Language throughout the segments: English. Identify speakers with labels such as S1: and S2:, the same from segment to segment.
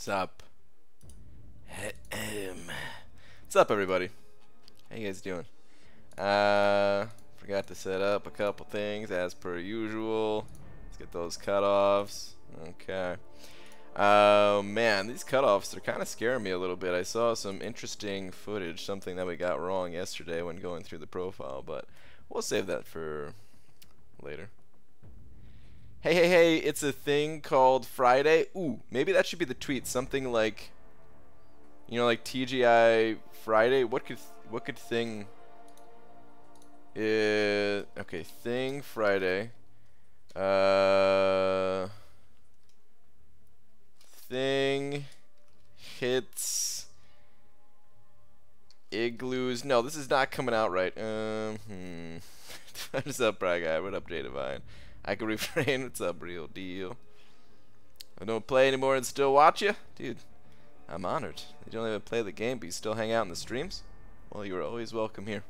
S1: Sup? What's up, everybody? How you guys doing? Forgot to set up a couple things as per usual. Let's get those cutoffs. Okay. Man, these cutoffs are kind of scaring me a little bit. I saw some interesting footage, something that we got wrong yesterday when going through the profile, but we'll save that for later. Hey, it's a thing called Friday. Ooh, maybe that should be the tweet. Something like, you know, like TGI Friday. What could thing okay, thing Friday. Thing hits igloos. No, this is not coming out right. What's up, Brad Guy? What up, Jay Divine? I can refrain. What's up, real deal? I don't play anymore and still watch you? Dude, I'm honored. You don't even play the game, but you still hang out in the streams? Well, you're always welcome here.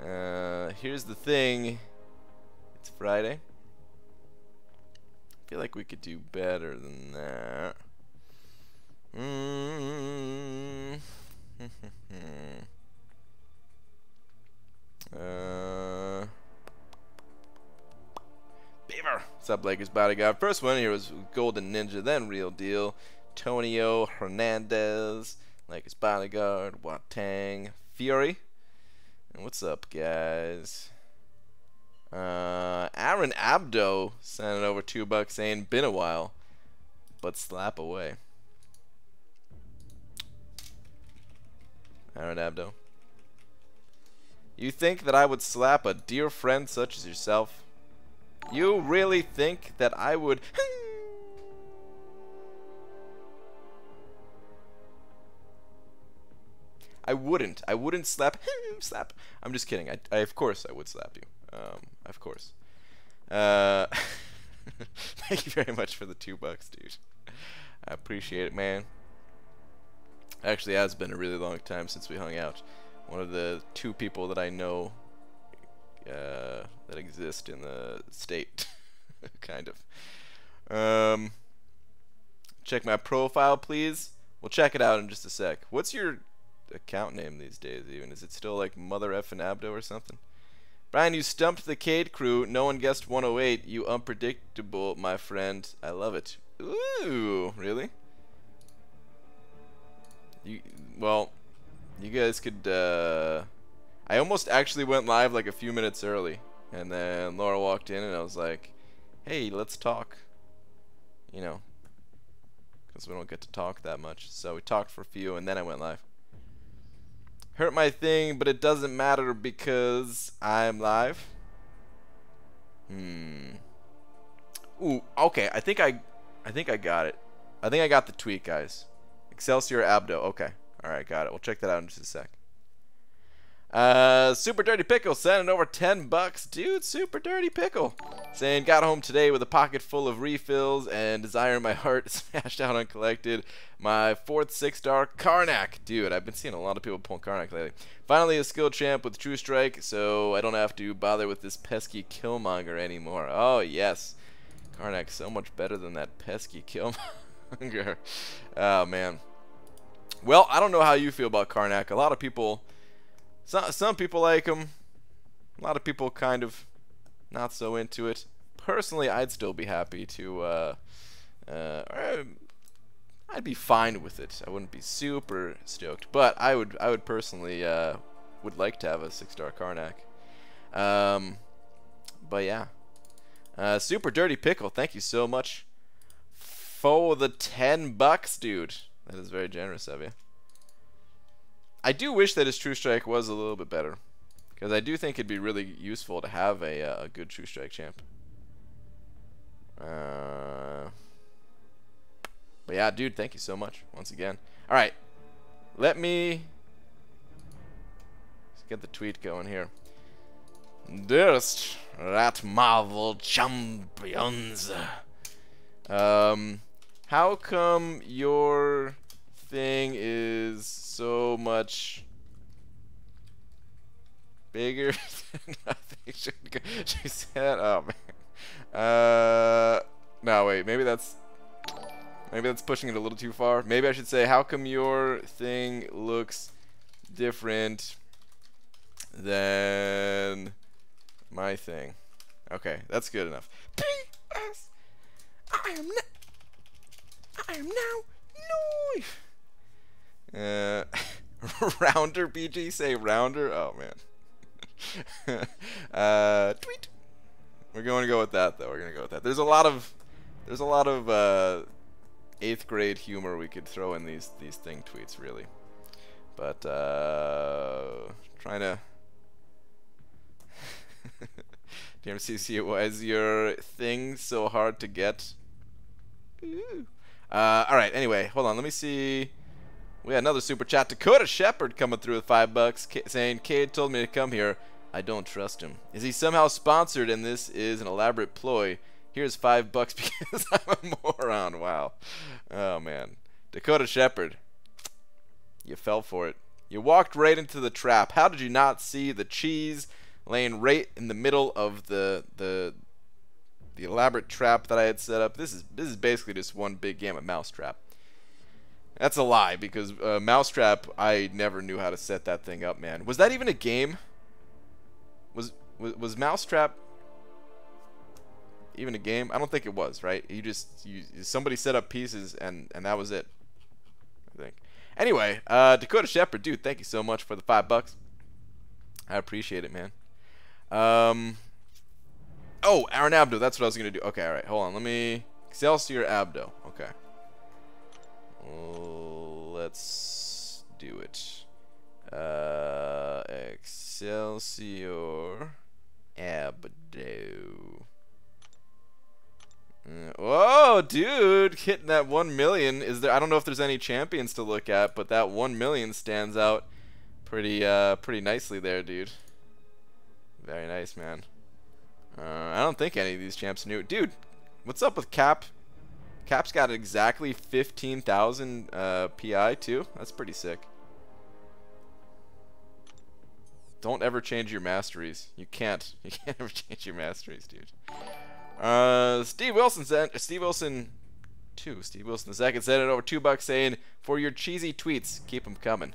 S1: Here's the thing. It's Friday. I feel like we could do better than that. Beaver. What's up, Lakers bodyguard? First one here was Golden Ninja, then Real Deal. Tonio Hernandez, Lakers bodyguard. Watang Fury. And what's up, guys? Aaron Abdo sending over $2 saying, been a while, but slap away. Aaron Abdo. You think that I would slap a dear friend such as yourself? You really think that I would? I wouldn't slap. Slap. I'm just kidding. Of course I would slap you. Of course. Thank you very much for the $2, dude. I appreciate it, man. Actually, it has been a really long time since we hung out. One of the two people that I know that exist in the state, kind of. Check my profile, please. We'll check it out in just a sec. What's your account name these days, even? Is it still like Mother Effin' Abdo or something? Brian, you stumped the Cade crew. No one guessed 108. You unpredictable, my friend. I love it. Ooh, really? Well, you guys could, I almost actually went live like a few minutes early, and then Laura walked in and I was like, hey, let's talk. You know, because we don't get to talk that much. So we talked for a few and then I went live. Hurt my thing, but it doesn't matter because I'm live. Ooh, okay. I think I got it. I think I got the tweet, guys. Excelsior Abdo. Okay. All right, got it. We'll check that out in just a sec. Super Dirty Pickle sending over $10, dude. Super Dirty Pickle saying, got home today with a pocket full of refills and desire in my heart, smashed out uncollected my 4th 6-star Karnak. Dude, I've been seeing a lot of people pull Karnak lately. Finally a skill champ with True Strike, so I don't have to bother with this pesky Killmonger anymore. Oh yes, Karnak's so much better than that pesky Killmonger. Oh man. Well, I don't know how you feel about Karnak. A lot of people, some people like him. A lot of people kind of not so into it. Personally, I'd still be happy to, I'd be fine with it. I wouldn't be super stoked, but I would personally, would like to have a 6-star Karnak. But yeah. Super Dirty Pickle, thank you so much for the $10, dude. That is very generous of you. I do wish that his True Strike was a little bit better, because I do think it'd be really useful to have a good True Strike champ. But yeah, dude, thank you so much once again. All right, let's get the tweet going here. Dearest Rat Marvel Champions, how come your thing is so much bigger than nothing should go? She said, oh man. No, wait, maybe that's Maybe that's pushing it a little too far. Maybe I should say, how come your thing looks different than my thing? Okay, that's good enough. P.S. I am now no. Rounder BG, say rounder. Oh man. Tweet. We're going to go with that though. We're going to go with that. There's a lot of 8th grade humor we could throw in these thing tweets, really. But trying to DMCC, why is your thing so hard to get? Alright, anyway, hold on, let me see. We got another super chat. Dakota Shepherd coming through with $5, saying, Cade told me to come here. I don't trust him. Is he somehow sponsored and this is an elaborate ploy? Here's $5 because I'm a moron. Wow. Oh, man. Dakota Shepherd. You fell for it. You walked right into the trap. How did you not see the cheese laying right in the middle of the elaborate trap that I had set up? This is basically just one big game of mousetrap. That's a lie, because mousetrap, I never knew how to set that thing up, man. Was that even a game? Was mousetrap even a game? I don't think it was, right? Somebody set up pieces and that was it, I think. Anyway, Dakota Shepherd, dude, thank you so much for the $5. I appreciate it, man. Oh, Aaron Abdo, that's what I was gonna do. Okay, all right, hold on. Let me Excelsior Abdo. Okay. Let's do it. Excelsior Abdo. Whoa, dude, hitting that 1 million. Is there? I don't know if there's any champions to look at, but that 1 million stands out pretty nicely there, dude. Very nice, man. I don't think any of these champs knew. Dude, what's up with Cap? Cap's got exactly 15,000 PI too. That's pretty sick. Don't ever change your masteries. You can't. You can't ever change your masteries, dude. Steve Wilson sent Steve Wilson the second sent it over $2 saying, for your cheesy tweets, keep them coming.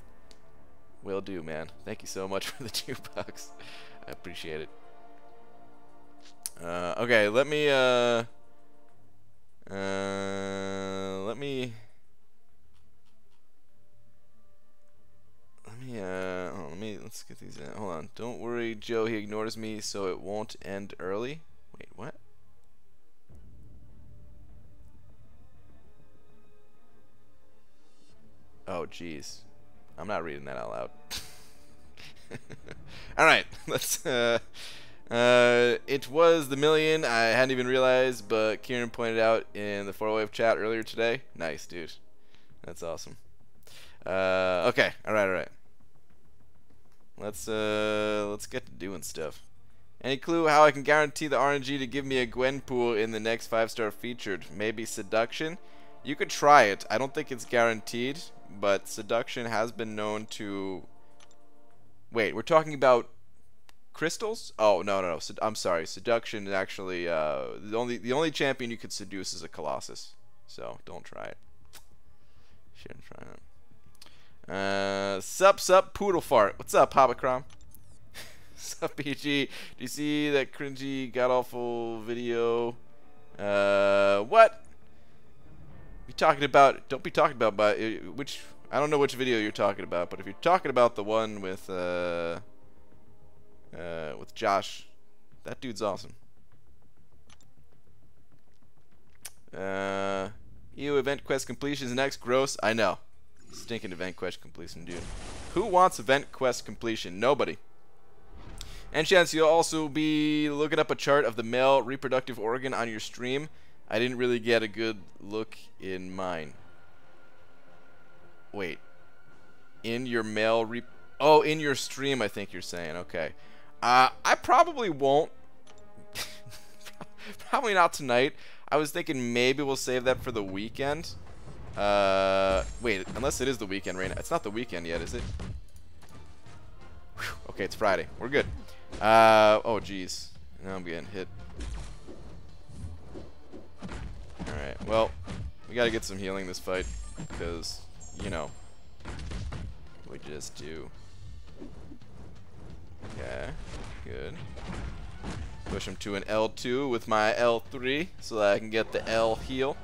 S1: Will do, man. Thank you so much for the $2. I appreciate it. Okay, let me let's get these in. Hold on. Don't worry, Joe, he ignores me, so it won't end early. Wait, what? Oh, jeez. I'm not reading that out loud. Alright, let's it was the million. I hadn't even realized, but Kieran pointed out in the 4-wave chat earlier today. Nice, dude. That's awesome. Okay, alright. Let's get to doing stuff. Any clue how I can guarantee the RNG to give me a Gwen pool in the next 5-star featured? Maybe seduction? You could try it. I don't think it's guaranteed, but seduction has been known to... Wait, we're talking about crystals? Oh, no. I'm sorry. Seduction is actually the only champion you could seduce is a Colossus. So don't try it. Shouldn't try it. Sup, poodle fart. What's up, Habakram? Sup, BG? Do you see that cringy, god awful video? What? You talking about? Don't be talking about which. I don't know which video you're talking about, but if you're talking about the one with Josh, that dude's awesome. Ew, event quest completion is next. Gross. I know. Stinking event quest completion, dude. Who wants event quest completion? Nobody. And chance you'll also be looking up a chart of the male reproductive organ on your stream. I didn't really get a good look in mine. Wait. In your male oh, in your stream, I think you're saying. Okay. I probably won't. Probably not tonight. I was thinking maybe we'll save that for the weekend. Wait, unless it is the weekend right now. It's not the weekend yet, is it? Whew. Okay, it's Friday. We're good. Oh, jeez. Now I'm getting hit. Alright, well, We gotta get some healing this fight, because, you know, we just do. Okay, good. Push him to an L2 with my L3 so that I can get the L heal.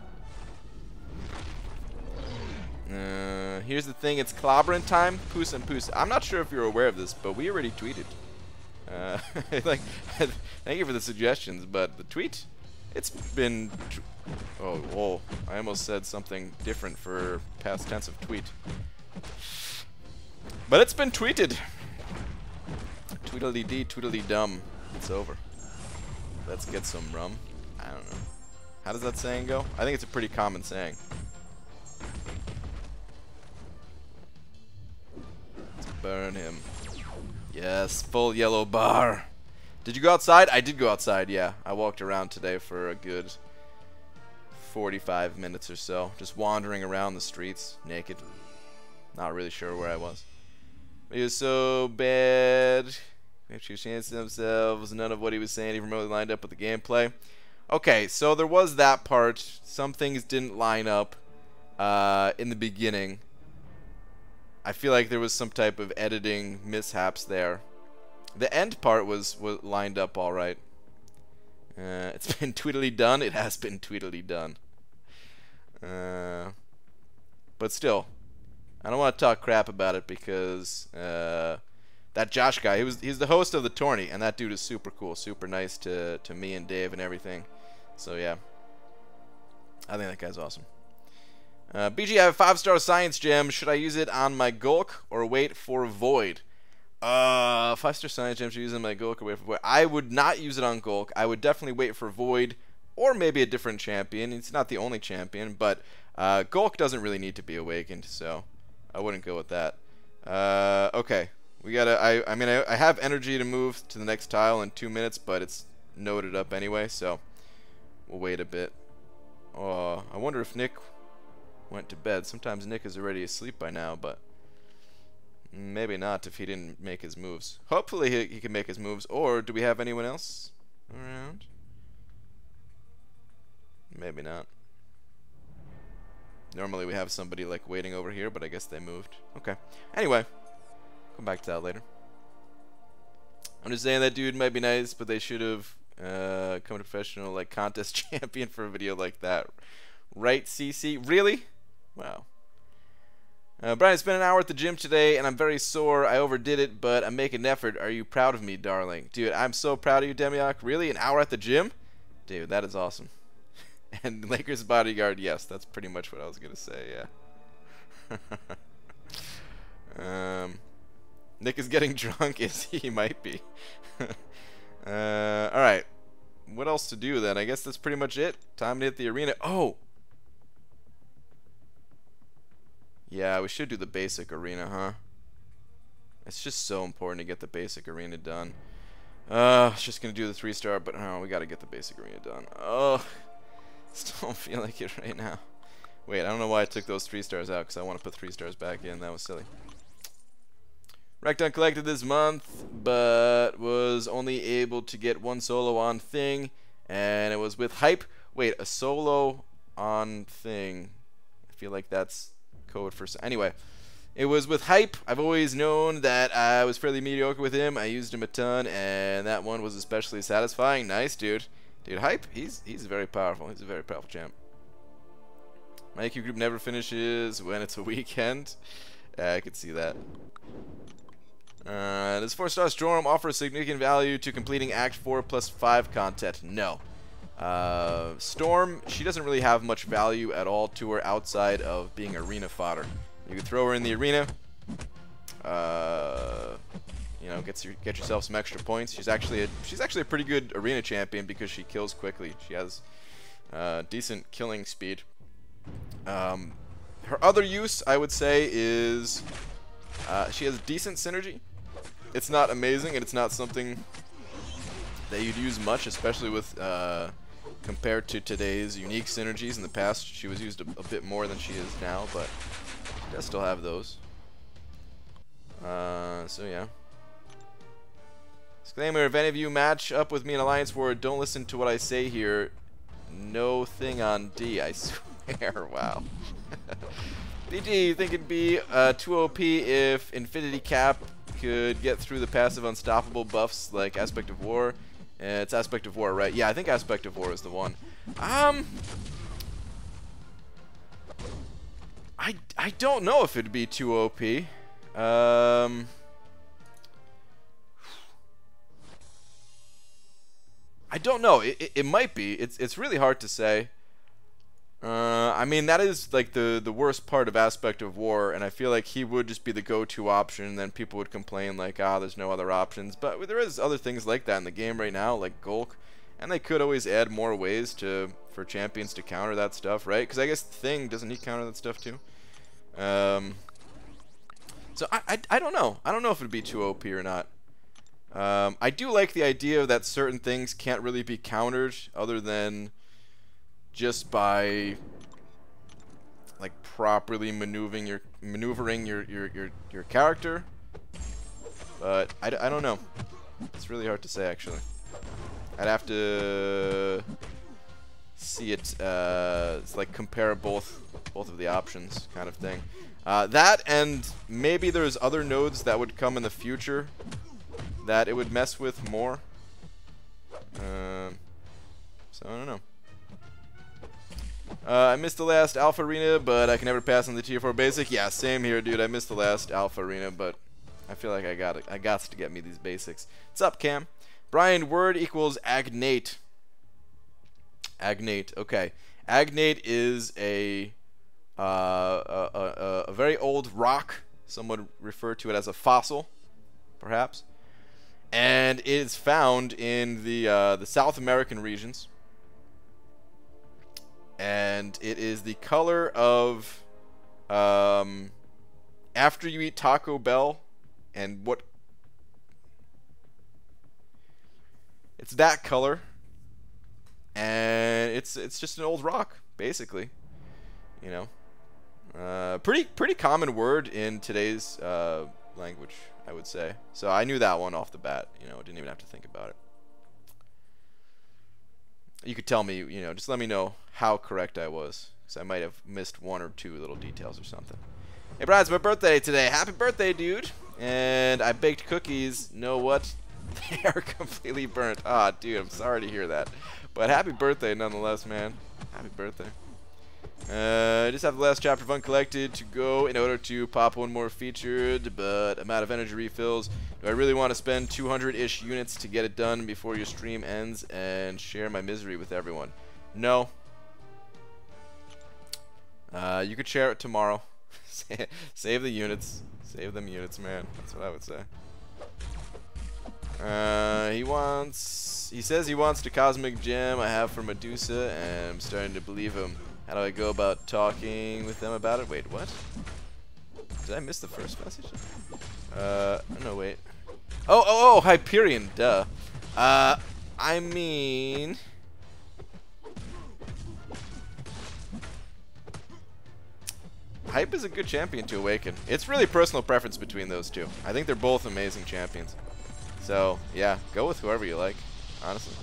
S1: Here's the thing, it's clobbering time. Poos and Poos. I'm not sure if you're aware of this, but we already tweeted. Like, thank you for the suggestions, but the tweet, it's been. Oh, whoa! I almost said something different for past tense of tweet. But it's been tweeted. Tweedledee, tweedledum. It's over. Let's get some rum. I don't know. How does that saying go? I think it's a pretty common saying. Let's burn him. Yes, full yellow bar. Did you go outside? I did go outside, yeah. I walked around today for a good 45 minutes or so. Just wandering around the streets, naked. Not really sure where I was. He was so bad. They have chance themselves. None of what he was saying even really lined up with the gameplay. Okay, so there was that part. Some things didn't line up in the beginning. I feel like there was some type of editing mishaps there. The end part was lined up all right. It's been tweedly done. It has been tweedly done. But still, I don't want to talk crap about it because that Josh guy, he's the host of the tourney, and that dude is super cool, super nice to me and Dave and everything. So yeah, I think that guy's awesome. BG, I have a 5-star science gem. Should I use it on my Gulk or wait for Void? 5-star science gem, should I use it on my Gulk or wait for Void? I would not use it on Gulk. I would definitely wait for Void or maybe a different champion. It's not the only champion, but Gulk doesn't really need to be awakened, so I wouldn't go with that. Okay, we gotta. I mean, I have energy to move to the next tile in 2 minutes, but it's noted up anyway, so we'll wait a bit. I wonder if Nick went to bed. Sometimes Nick is already asleep by now, but maybe not if he didn't make his moves. Hopefully he can make his moves. Or do we have anyone else around? Maybe not. Normally we have somebody like waiting over here, but I guess they moved. Okay. Anyway, come back to that later. I'm just saying that dude might be nice, but they should have come to professional like contest champion for a video like that. Right, CC? Really? Wow. Brian, it's been an hour at the gym today, and I'm very sore. I overdid it, but I'm making an effort. Are you proud of me, darling? Dude, I'm so proud of you, Demiok. Really? An hour at the gym? Dude, that is awesome. And Lakers bodyguard, yes, that's pretty much what I was going to say, yeah. Nick is getting drunk. Is he? He might be. Alright. What else to do then? I guess that's pretty much it. Time to hit the arena. Oh! Yeah, we should do the basic arena, huh? It's just so important to get the basic arena done. I was just gonna do the 3-star, but no, we gotta get the basic arena done. Oh, still don't feel like it right now. Wait, I don't know why I took those 3 stars out, because I want to put 3 stars back in. That was silly. Wrecked Uncollected this month, but was only able to get 1 solo on thing, and it was with hype. Wait, a solo on thing. I feel like that's code for anyway. It was with hype. I've always known that I was fairly mediocre with him. I used him a ton, and that one was especially satisfying. Nice, dude. Dude, hype. He's very powerful. He's a very powerful champ. My IQ group never finishes when it's a weekend. I could see that. Does 4-star Storm offer significant value to completing Act 4 plus 5 content? No. Storm, she doesn't really have much value at all to her outside of being arena fodder. You can throw her in the arena, you know, get yourself some extra points. She's actually a pretty good arena champion because she kills quickly. She has decent killing speed. Her other use, I would say, is she has decent synergy. It's not amazing, and it's not something that you'd use much, especially with compared to today's unique synergies. In the past, she was used a bit more than she is now, but she does still have those. So yeah. Disclaimer, if any of you match up with me in Alliance War, don't listen to what I say here. No thing on D. swear. Wow. BG, you think it'd be too OP if Infinity Cap could get through the passive unstoppable buffs like Aspect of War? It's Aspect of War, right? Yeah, I think Aspect of War is the one. I don't know if it'd be too OP. I don't know. It might be. It's really hard to say. I mean, that is like the worst part of Aspect of War, and I feel like he would just be the go-to option, and then people would complain like, ah, there's no other options. But there is other things like that in the game right now, like Gulk, and they could always add more ways for champions to counter that stuff, right? Because I guess Thing, doesn't he counter that stuff too? So I don't know. I don't know if it'd be too OP or not. I do like the idea that certain things can't really be countered other than just by like properly maneuvering your character. But I don't know. It's really hard to say, actually. I'd have to see it. It's like compare both of the options, kind of thing. That, and maybe there's other nodes that would come in the future that it would mess with more. So I don't know. I missed the last Alpha Arena, but I can never pass on the Tier 4 Basic. Yeah, same here, dude. I missed the last Alpha Arena, but I feel like I got to get me these basics. What's up, Cam? Brian, word equals agnate. Agnate. Okay. Agnate is a very old rock. Some would refer to it as a fossil, perhaps. And it is found in the South American regions. And it is the color of after you eat Taco Bell, and what it's that color, and it's just an old rock, basically. You know, pretty common word in today's language, I would say. So I knew that one off the bat. You know, didn't even have to think about it. You could tell me, you know, just let me know how correct I was, because I might have missed one or two little details or something. Hey, Brian, it's my birthday today. Happy birthday, dude. And I baked cookies. Know what? They are completely burnt. Ah, dude, I'm sorry to hear that. But happy birthday nonetheless, man. Happy birthday. I just have the last chapter of Uncollected to go in order to pop one more featured, but I'm out of energy refills. Do I really want to spend 200-ish units to get it done before your stream ends and share my misery with everyone? No. You could share it tomorrow. Save the units. Save them units, man. That's what I would say. He says he wants the cosmic gem I have for Medusa, and I'm starting to believe him. How do I go about talking with them about it? Wait, what? Did I miss the first message? No, wait. Oh, Hyperion, duh. I mean... Hype is a good champion to awaken. It's really personal preference between those two. I think they're both amazing champions. So, yeah, go with whoever you like, honestly.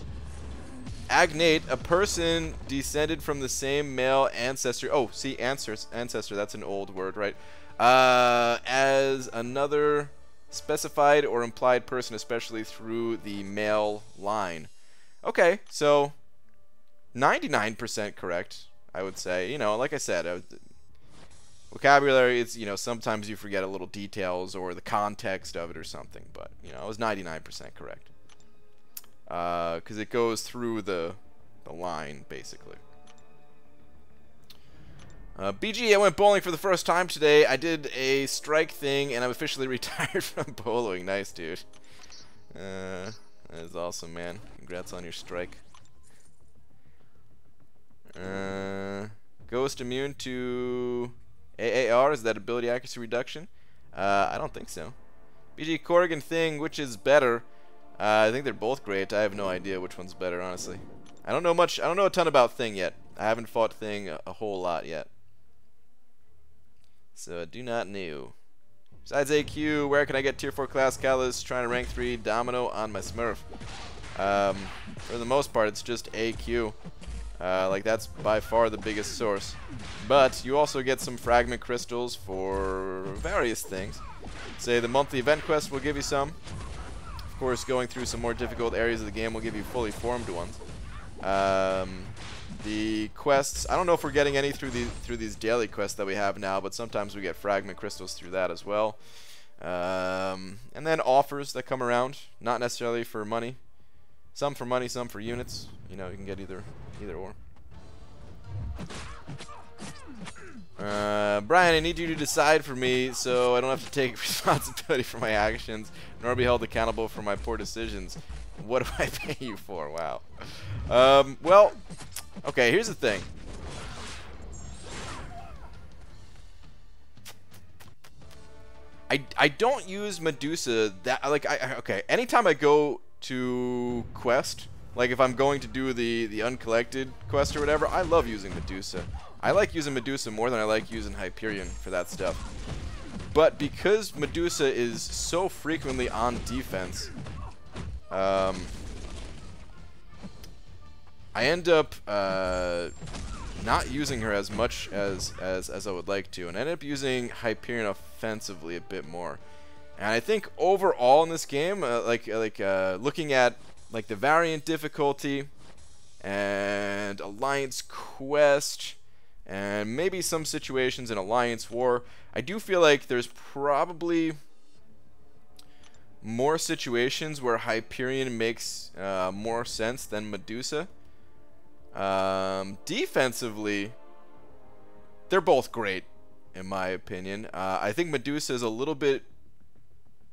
S1: Agnate, a person descended from the same male ancestor. Oh, see, ancestor, that's an old word, right? As another specified or implied person, especially through the male line. Okay, so 99% correct, I would say. You know, like I said, vocabulary, it's, you know, sometimes you forget a little details or the context of it or something, but, you know, I was 99% correct. Because it goes through the line, basically. BG, I went bowling for the first time today. I did a strike thing, and I'm officially retired from bowling. Nice, dude. That is awesome, man. Congrats on your strike. Ghost immune to AAR, is that ability accuracy reduction? I don't think so. BG, Corrigan, Thing, which is better? I think they're both great. I have no idea which one's better, honestly. I don't know much. I don't know a ton about Thing yet. I haven't fought Thing a whole lot yet. So I do not know. Besides AQ, where can I get Tier 4 class Callus? Trying to rank 3 Domino on my Smurf. For the most part, it's just AQ. Like, that's by far the biggest source. But you also get some fragment crystals for various things. Say the monthly event quest will give you some. Of course, going through some more difficult areas of the game will give you fully formed ones. The quests, I don't know if we're getting any through these daily quests that we have now, but sometimes we get fragment crystals through that as well. And then offers that come around, not necessarily for money. Some for money, some for units. You know, you can get either or. Brian, I need you to decide for me so I don't have to take responsibility for my actions, nor be held accountable for my poor decisions. What do I pay you for? Wow. Well, okay, here's the thing. I don't use Medusa that, like, okay, anytime I go to quest, like if I'm going to do the uncollected quest or whatever, I love using Medusa. I like using Medusa more than I like using Hyperion for that stuff. But because Medusa is so frequently on defense, I end up not using her as much as I would like to, and I end up using Hyperion offensively a bit more. And I think overall in this game, looking at like the variant difficulty and Alliance quest and maybe some situations in Alliance War, I do feel like there's probably more situations where Hyperion makes more sense than Medusa. Defensively, they're both great in my opinion. I think Medusa is a little bit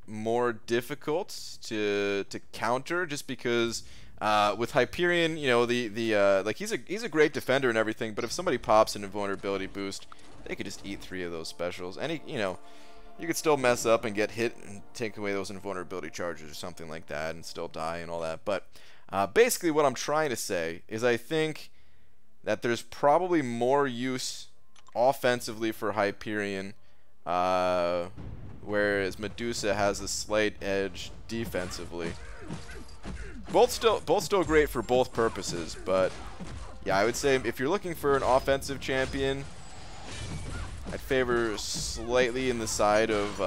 S1: more difficult to counter just because with Hyperion, you know, like he's a great defender and everything, but if somebody pops an invulnerability boost, they could just eat 3 of those specials, and you know, you could still mess up and get hit and take away those invulnerability charges or something like that and still die and all that. But basically what I'm trying to say is I think that there's probably more use offensively for Hyperion, whereas Medusa has a slight edge defensively. Both still great for both purposes, but yeah, I would say if you're looking for an offensive champion, I'd favor slightly in the side of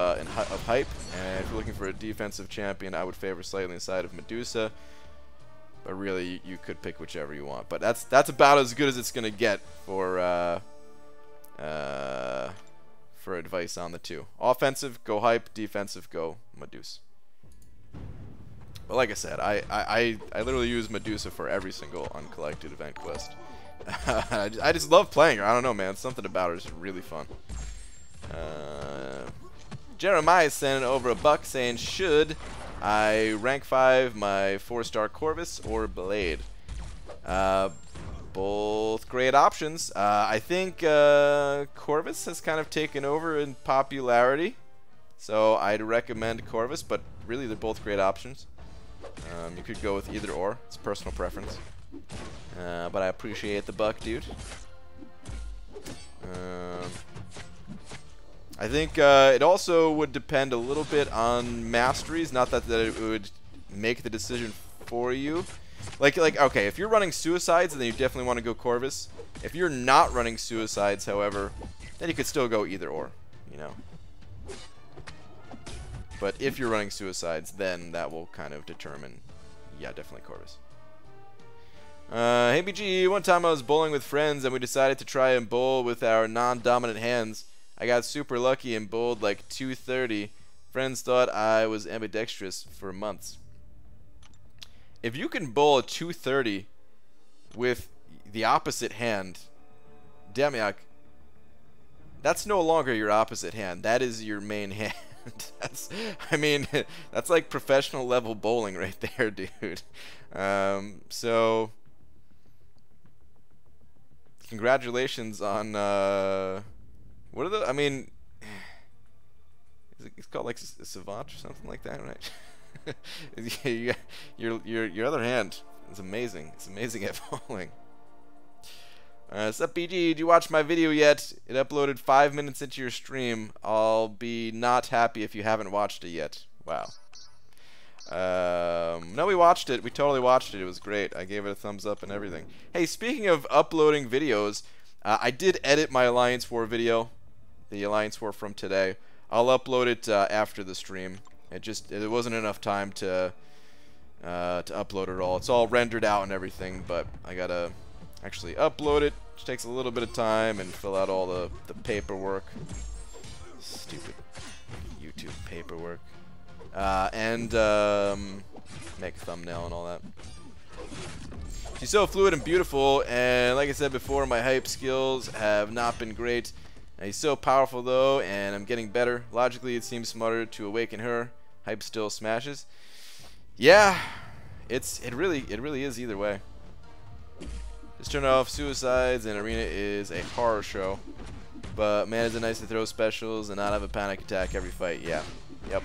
S1: Hype, and if you're looking for a defensive champion, I would favor slightly in the side of Medusa. But really, you could pick whichever you want. But that's about as good as it's gonna get for advice on the two. Offensive, go Hype. Defensive, go Medusa. But like I said, I literally use Medusa for every single uncollected event quest. I just love playing her. I don't know, man. Something about her is really fun. Jeremiah sending over $1 saying, should I rank 5 my 4-star Corvus or Blade? Both great options. I think Corvus has kind of taken over in popularity, so I'd recommend Corvus, but really they're both great options. You could go with either or. It's personal preference. But I appreciate the $1, dude. I think it also would depend a little bit on masteries. Not that it would make the decision for you. Like okay, if you're running Suicides, then you definitely want to go Corvus. If you're not running Suicides, however, then you could still go either or, you know. But if you're running Suicides, then that will kind of determine, yeah, definitely Corvus. Hey BG, one time I was bowling with friends and we decided to try and bowl with our non-dominant hands. I got super lucky and bowled like 230. Friends thought I was ambidextrous for months. If you can bowl a 230 with the opposite hand, Demiak, that's no longer your opposite hand. That is your main hand. I mean, that's like professional level bowling right there, dude. So congratulations on what are the? I mean, it's called like a savant or something like that, right? your other hand is amazing. It's amazing at bowling. Sup BG, did you watch my video yet? It uploaded 5 minutes into your stream. I'll be not happy if you haven't watched it yet. Wow. No, we watched it. We totally watched it. It was great. I gave it a thumbs up and everything. Hey, speaking of uploading videos, I did edit my Alliance War video, the Alliance War from today. I'll upload it after the stream. It wasn't enough time to upload it all. It's all rendered out and everything, but I gotta actually upload it, which takes a little bit of time, and fill out all the paperwork. Stupid YouTube paperwork. And make a thumbnail and all that. She's so fluid and beautiful, and like I said before, my hype skills have not been great. He's so powerful though, and I'm getting better. Logically, it seems smarter to awaken her. Hype still smashes. Yeah, it really is either way. Just turn off suicides, and Arena is a horror show. But man, is it nice to throw specials and not have a panic attack every fight. Yeah, yep.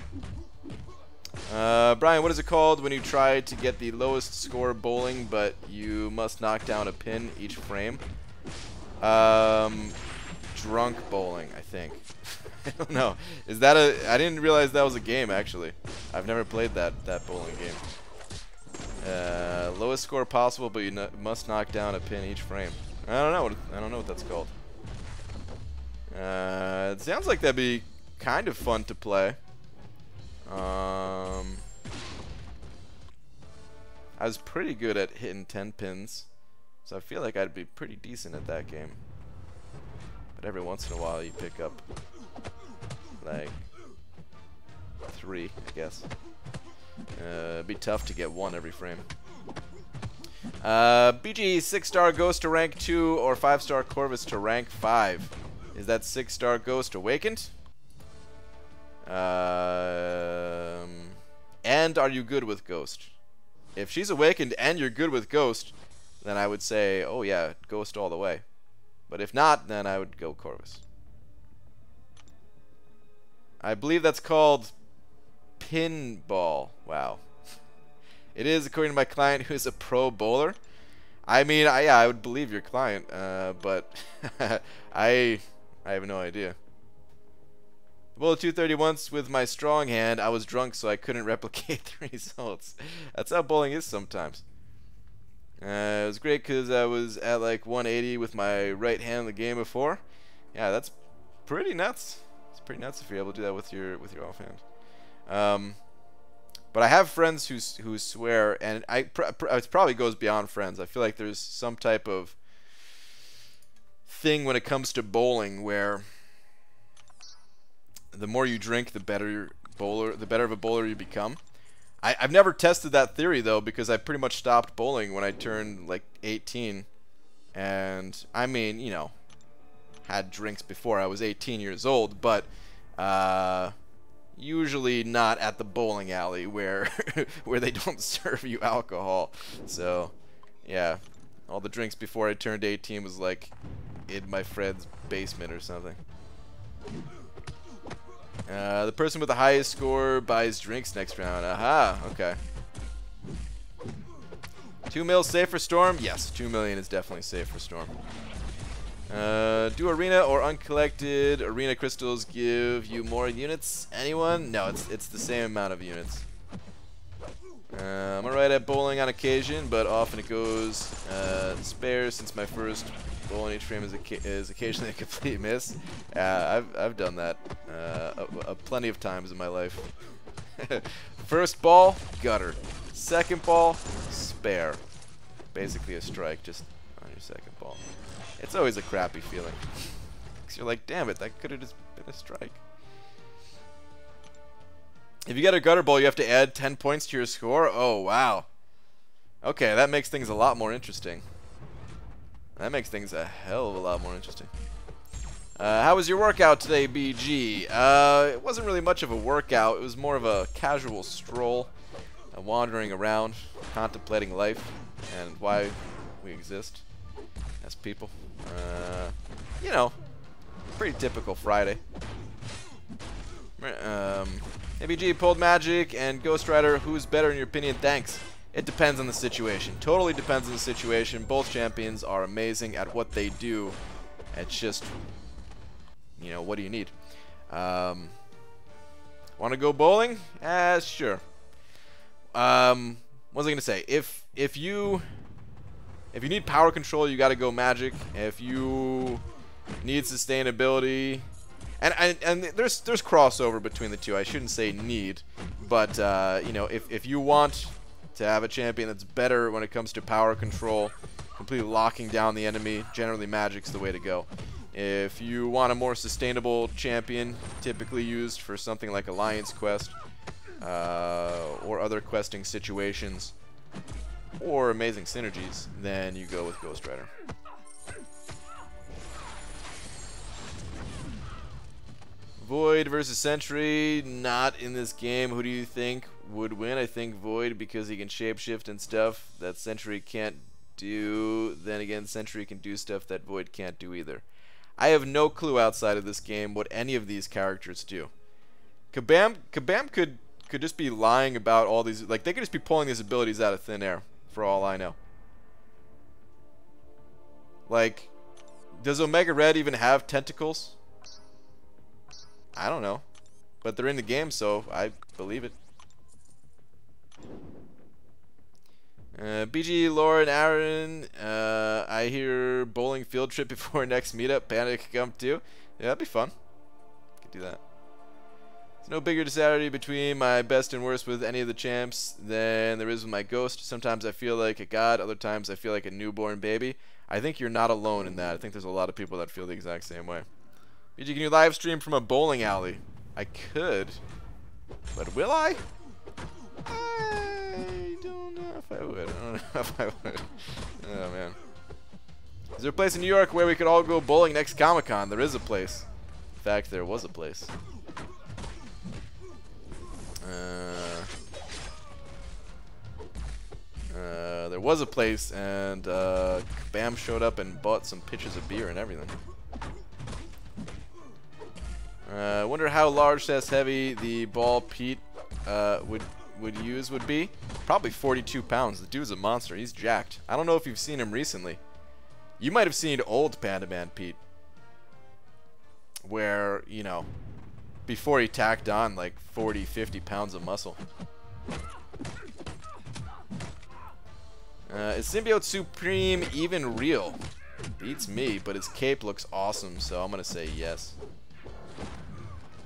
S1: Brian, what is it called when you try to get the lowest score bowling, but you must knock down a pin each frame? Drunk bowling, I think. I don't know. Is that I didn't realize that was a game, actually. I've never played that bowling game. Lowest score possible, but you must knock down a pin each frame. I don't know what that's called. It sounds like that'd be kind of fun to play. I was pretty good at hitting 10 pins, so I feel like I'd be pretty decent at that game. But every once in a while you pick up like 3, I guess. It'd be tough to get 1 every frame. BG 6-star Ghost to rank 2 or 5-star Corvus to rank 5. Is that 6-star Ghost awakened? And are you good with Ghost? If she's awakened and you're good with Ghost, then I would say, oh yeah, Ghost all the way. But if not, then I would go Corvus. I believe that's called pinball. Wow. It is, according to my client, who is a pro bowler. I mean, yeah, I would believe your client, but I have no idea. Bowled 230 once with my strong hand. I was drunk, so I couldn't replicate the results. That's how bowling is sometimes. It was great because I was at like 180 with my right hand in the game before. Yeah, that's pretty nuts. It's pretty nuts if you're able to do that with your offhand. But I have friends who swear, and it probably goes beyond friends. I feel like there's some type of thing when it comes to bowling where the more you drink, the better of a bowler you become. I've never tested that theory though, because I pretty much stopped bowling when I turned like 18, and I mean, you know, had drinks before I was 18 years old, but usually not at the bowling alley where where they don't serve you alcohol. So yeah, all the drinks before I turned 18 was like in my friend's basement or something. The person with the highest score buys drinks next round. Aha, okay. 2 mil safe for Storm? Yes, 2 million is definitely safe for Storm. Do arena or uncollected arena crystals give you more units? Anyone? No, it's the same amount of units. I'm alright at bowling on occasion, but often it goes spare since my first bowl in each frame is occasionally a complete miss. I've done that plenty of times in my life. First ball, gutter. Second ball, spare. Basically a strike just on your second ball. It's always a crappy feeling. Because you're like, damn it, that could have just been a strike. If you get a gutter ball, you have to add 10 points to your score? Oh, wow. Okay, that makes things a lot more interesting. That makes things a hell of a lot more interesting. How was your workout today, BG? It wasn't really much of a workout. It was more of a casual stroll. Wandering around, contemplating life and why we exist as people. You know, pretty typical Friday. ABG pulled Magic and Ghost Rider. Who's better in your opinion? Thanks. It depends on the situation. Totally depends on the situation. Both champions are amazing at what they do. It's just, you know, what do you need? Want to go bowling? Sure. What was I gonna say? If you need power control, you got to go magic. If you need sustainability, and there's crossover between the two. I shouldn't say need, but you know, if you want to have a champion that's better when it comes to power control, completely locking down the enemy, generally magic's the way to go. If you want a more sustainable champion, typically used for something like Alliance Quest or other questing situations, or amazing synergies, then you go with Ghost Rider. Void versus Sentry, not in this game. Who do you think would win? I think Void, because he can shapeshift and stuff that Sentry can't do. Then again, Sentry can do stuff that Void can't do either. I have no clue outside of this game what any of these characters do. Kabam could just be lying about all these, like they could just be pulling these abilities out of thin air, for all I know. Like, does Omega Red even have tentacles? I don't know, but they're in the game, so I believe it. BG, Laura, and Aaron, I hear bowling field trip before next meetup. Panic come too. Yeah, that'd be fun. Could do that. There's no bigger disparity between my best and worst with any of the champs than there is with my ghost. Sometimes I feel like a god, other times I feel like a newborn baby. I think you're not alone in that. I think there's a lot of people that feel the exact same way. BG, can you live stream from a bowling alley? I could, but will I? I don't know if I would. I don't know if I would. Oh, man. Is there a place in New York where we could all go bowling next Comic-Con? There is a place. In fact, there was a place. There was a place, and Bam showed up and bought some pitchers of beer and everything. I wonder how large / heavy the ball Pete would be. Probably 42 pounds. The dude's a monster. He's jacked. I don't know if you've seen him recently. You might have seen old Panda Man Pete, where, you know, before he tacked on like 40, 50 pounds of muscle. Is Symbiote Supreme even real? Beats me, but his cape looks awesome, so I'm gonna say yes.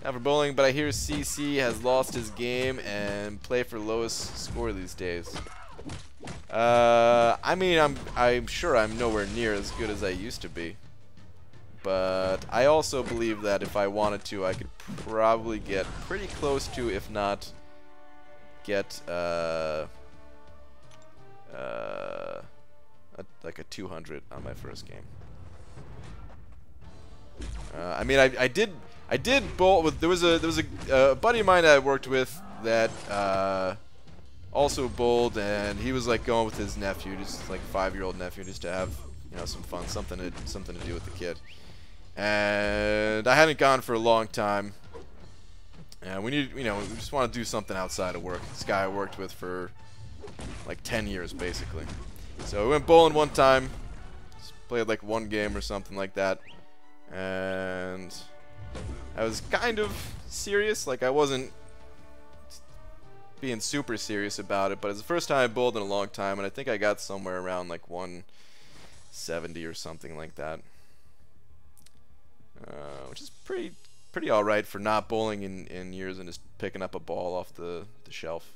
S1: Not for bowling, but I hear CC has lost his game and play for lowest score these days. I mean, I'm sure I'm nowhere near as good as I used to be, but I also believe that if I wanted to, I could probably get pretty close to, if not get like a 200 on my first game. I mean, I did bowl with, there was a buddy of mine that I worked with that also bowled, and he was like going with his nephew, just like 5-year-old nephew, just to have, you know, some fun, something to do with the kid. And I hadn't gone for a long time, and we just want to do something outside of work. This guy I worked with for like 10 years basically. So we went bowling one time, just played like one game or something like that, and I was kind of serious, like I wasn't being super serious about it, but it's the first time I bowled in a long time, and I think I got somewhere around like 170 or something like that, which is pretty alright for not bowling in years and just picking up a ball off the shelf.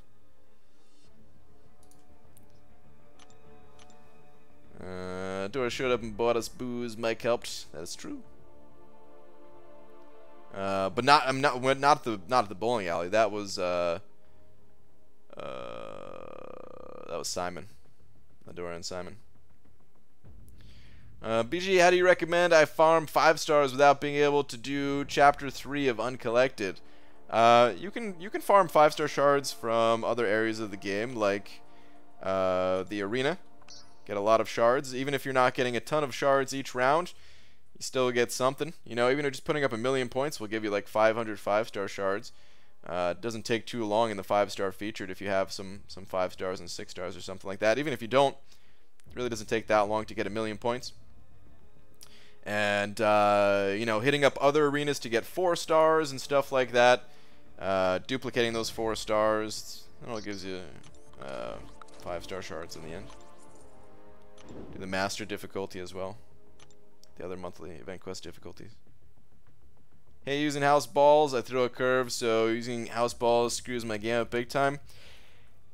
S1: Dora showed up and bought us booze. Mike helped. That is true. But not at the bowling alley. That was Simon. Dora and Simon. BG, how do you recommend I farm 5 stars without being able to do Chapter 3 of Uncollected? You can farm 5-star shards from other areas of the game, like the arena. Get a lot of shards. Even if you're not getting a ton of shards each round, you still get something. You know, even just putting up 1,000,000 points will give you like 500 5-star shards. It doesn't take too long in the 5-star featured if you have some 5 stars and 6 stars or something like that. Even if you don't, it really doesn't take that long to get 1,000,000 points. And you know, hitting up other arenas to get 4 stars and stuff like that. Duplicating those 4 stars, it all gives you 5-star shards in the end. Do the master difficulty as well. The other monthly event quest difficulties. Hey, using house balls, I throw a curve, so using house balls screws my game up big time.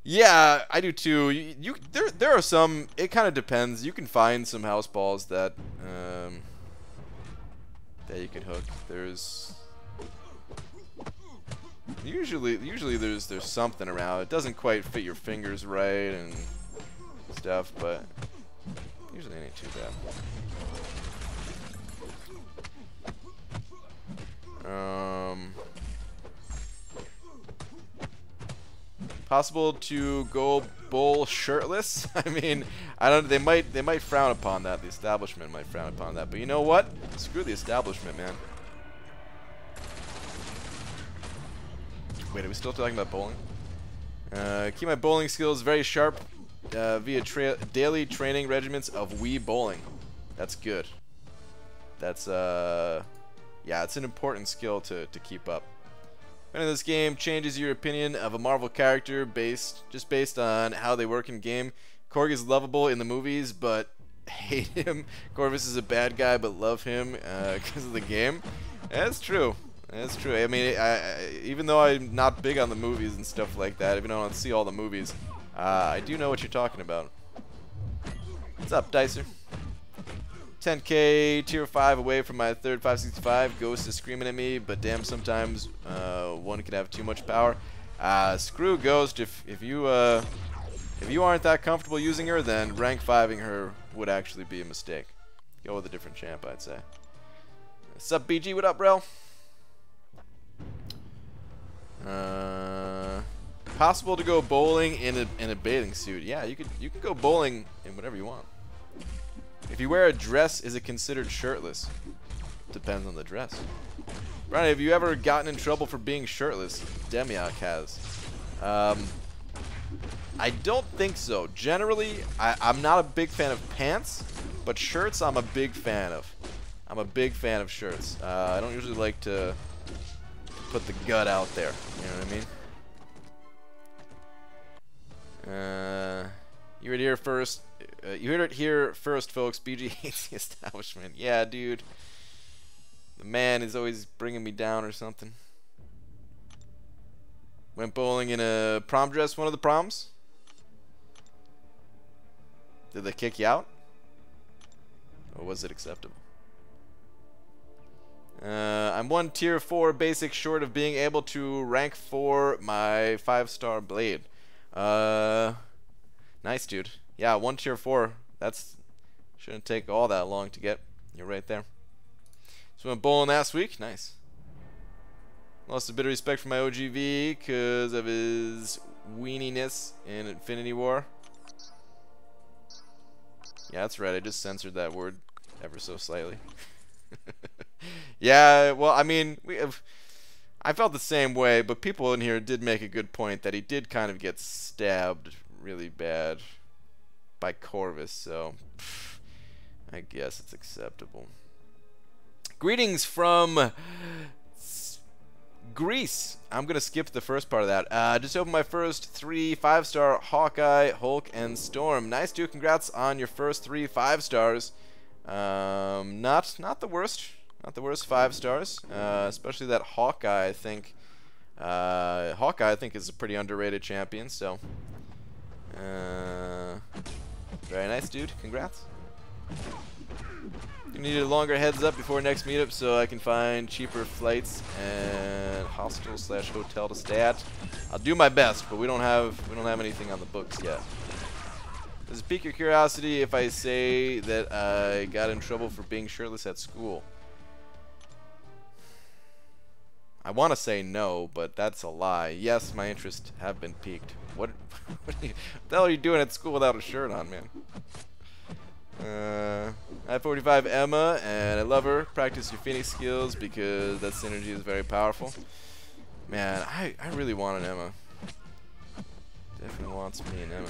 S1: Yeah, I do too. There are some. It kind of depends. You can find some house balls that that you can hook. There's usually there's something around. It doesn't quite fit your fingers right and stuff, but usually it ain't too bad. Possible to go bowl shirtless? I mean, I don't. They might frown upon that. The establishment might frown upon that. But you know what? Screw the establishment, man. Wait, are we still talking about bowling? Keep my bowling skills very sharp via daily training regimens of Wii bowling. That's good. That's yeah, it's an important skill to keep up. Winning this game changes your opinion of a Marvel character just based on how they work in game. Korg is lovable in the movies, but hate him. Corvus is a bad guy, but love him because of the game. That's true. That's true. I mean, even though I'm not big on the movies and stuff like that, even though I don't see all the movies, I do know what you're talking about. What's up, Dicer? 10k tier 5 away from my third 565. Ghost is screaming at me, but damn, sometimes one can have too much power. Screw Ghost. If you aren't that comfortable using her, then rank 5ing her would actually be a mistake. Go with a different champ, I'd say. What's up, BG? What up, bro? Possible to go bowling in a bathing suit. Yeah, you can go bowling in whatever you want. If you wear a dress, is it considered shirtless? Depends on the dress. Brian, have you ever gotten in trouble for being shirtless? Demiok has. I don't think so. Generally, I'm not a big fan of pants, but shirts I'm a big fan of. I'm a big fan of shirts. I don't usually like to put the gut out there. You know what I mean? You heard it here first. You heard it here first, folks. BG hates the establishment. Yeah, dude. The man is always bringing me down or something. Went bowling in a prom dress, one of the proms. Did they kick you out? Or was it acceptable? I'm one tier 4 basic short of being able to rank 4 my 5-star blade. Nice, dude. Yeah, 1 tier 4. That's shouldn't take all that long to get. You're right there. So went bowling last week. Nice. Lost a bit of respect for my OGV because of his weeniness in Infinity War. Yeah, that's right. I just censored that word ever so slightly. Yeah, well, I mean, I felt the same way, but people in here did make a good point that he did kind of get stabbed really bad by Corvus, so I guess it's acceptable. Greetings from Greece. I'm gonna skip the first part of that. Just opened my first 3 5-star Hawkeye, Hulk, and Storm. Nice, dude. Congrats on your first 3 5-stars. Not the worst. Not the worst 5 stars. Especially that Hawkeye. I think Hawkeye is a pretty underrated champion. So very nice, dude. Congrats. You need a longer heads up before next meetup so I can find cheaper flights and hostel/hotel to stay at. I'll do my best, but we don't have anything on the books yet. Does it pique your curiosity if I say that I got in trouble for being shirtless at school? I want to say no, but that's a lie. Yes, my interests have been piqued. What the hell are you doing at school without a shirt on, man? I have 45 Emma, and I love her. Practice your Phoenix skills because that synergy is very powerful. Man, I really want an Emma. Definitely wants me an Emma.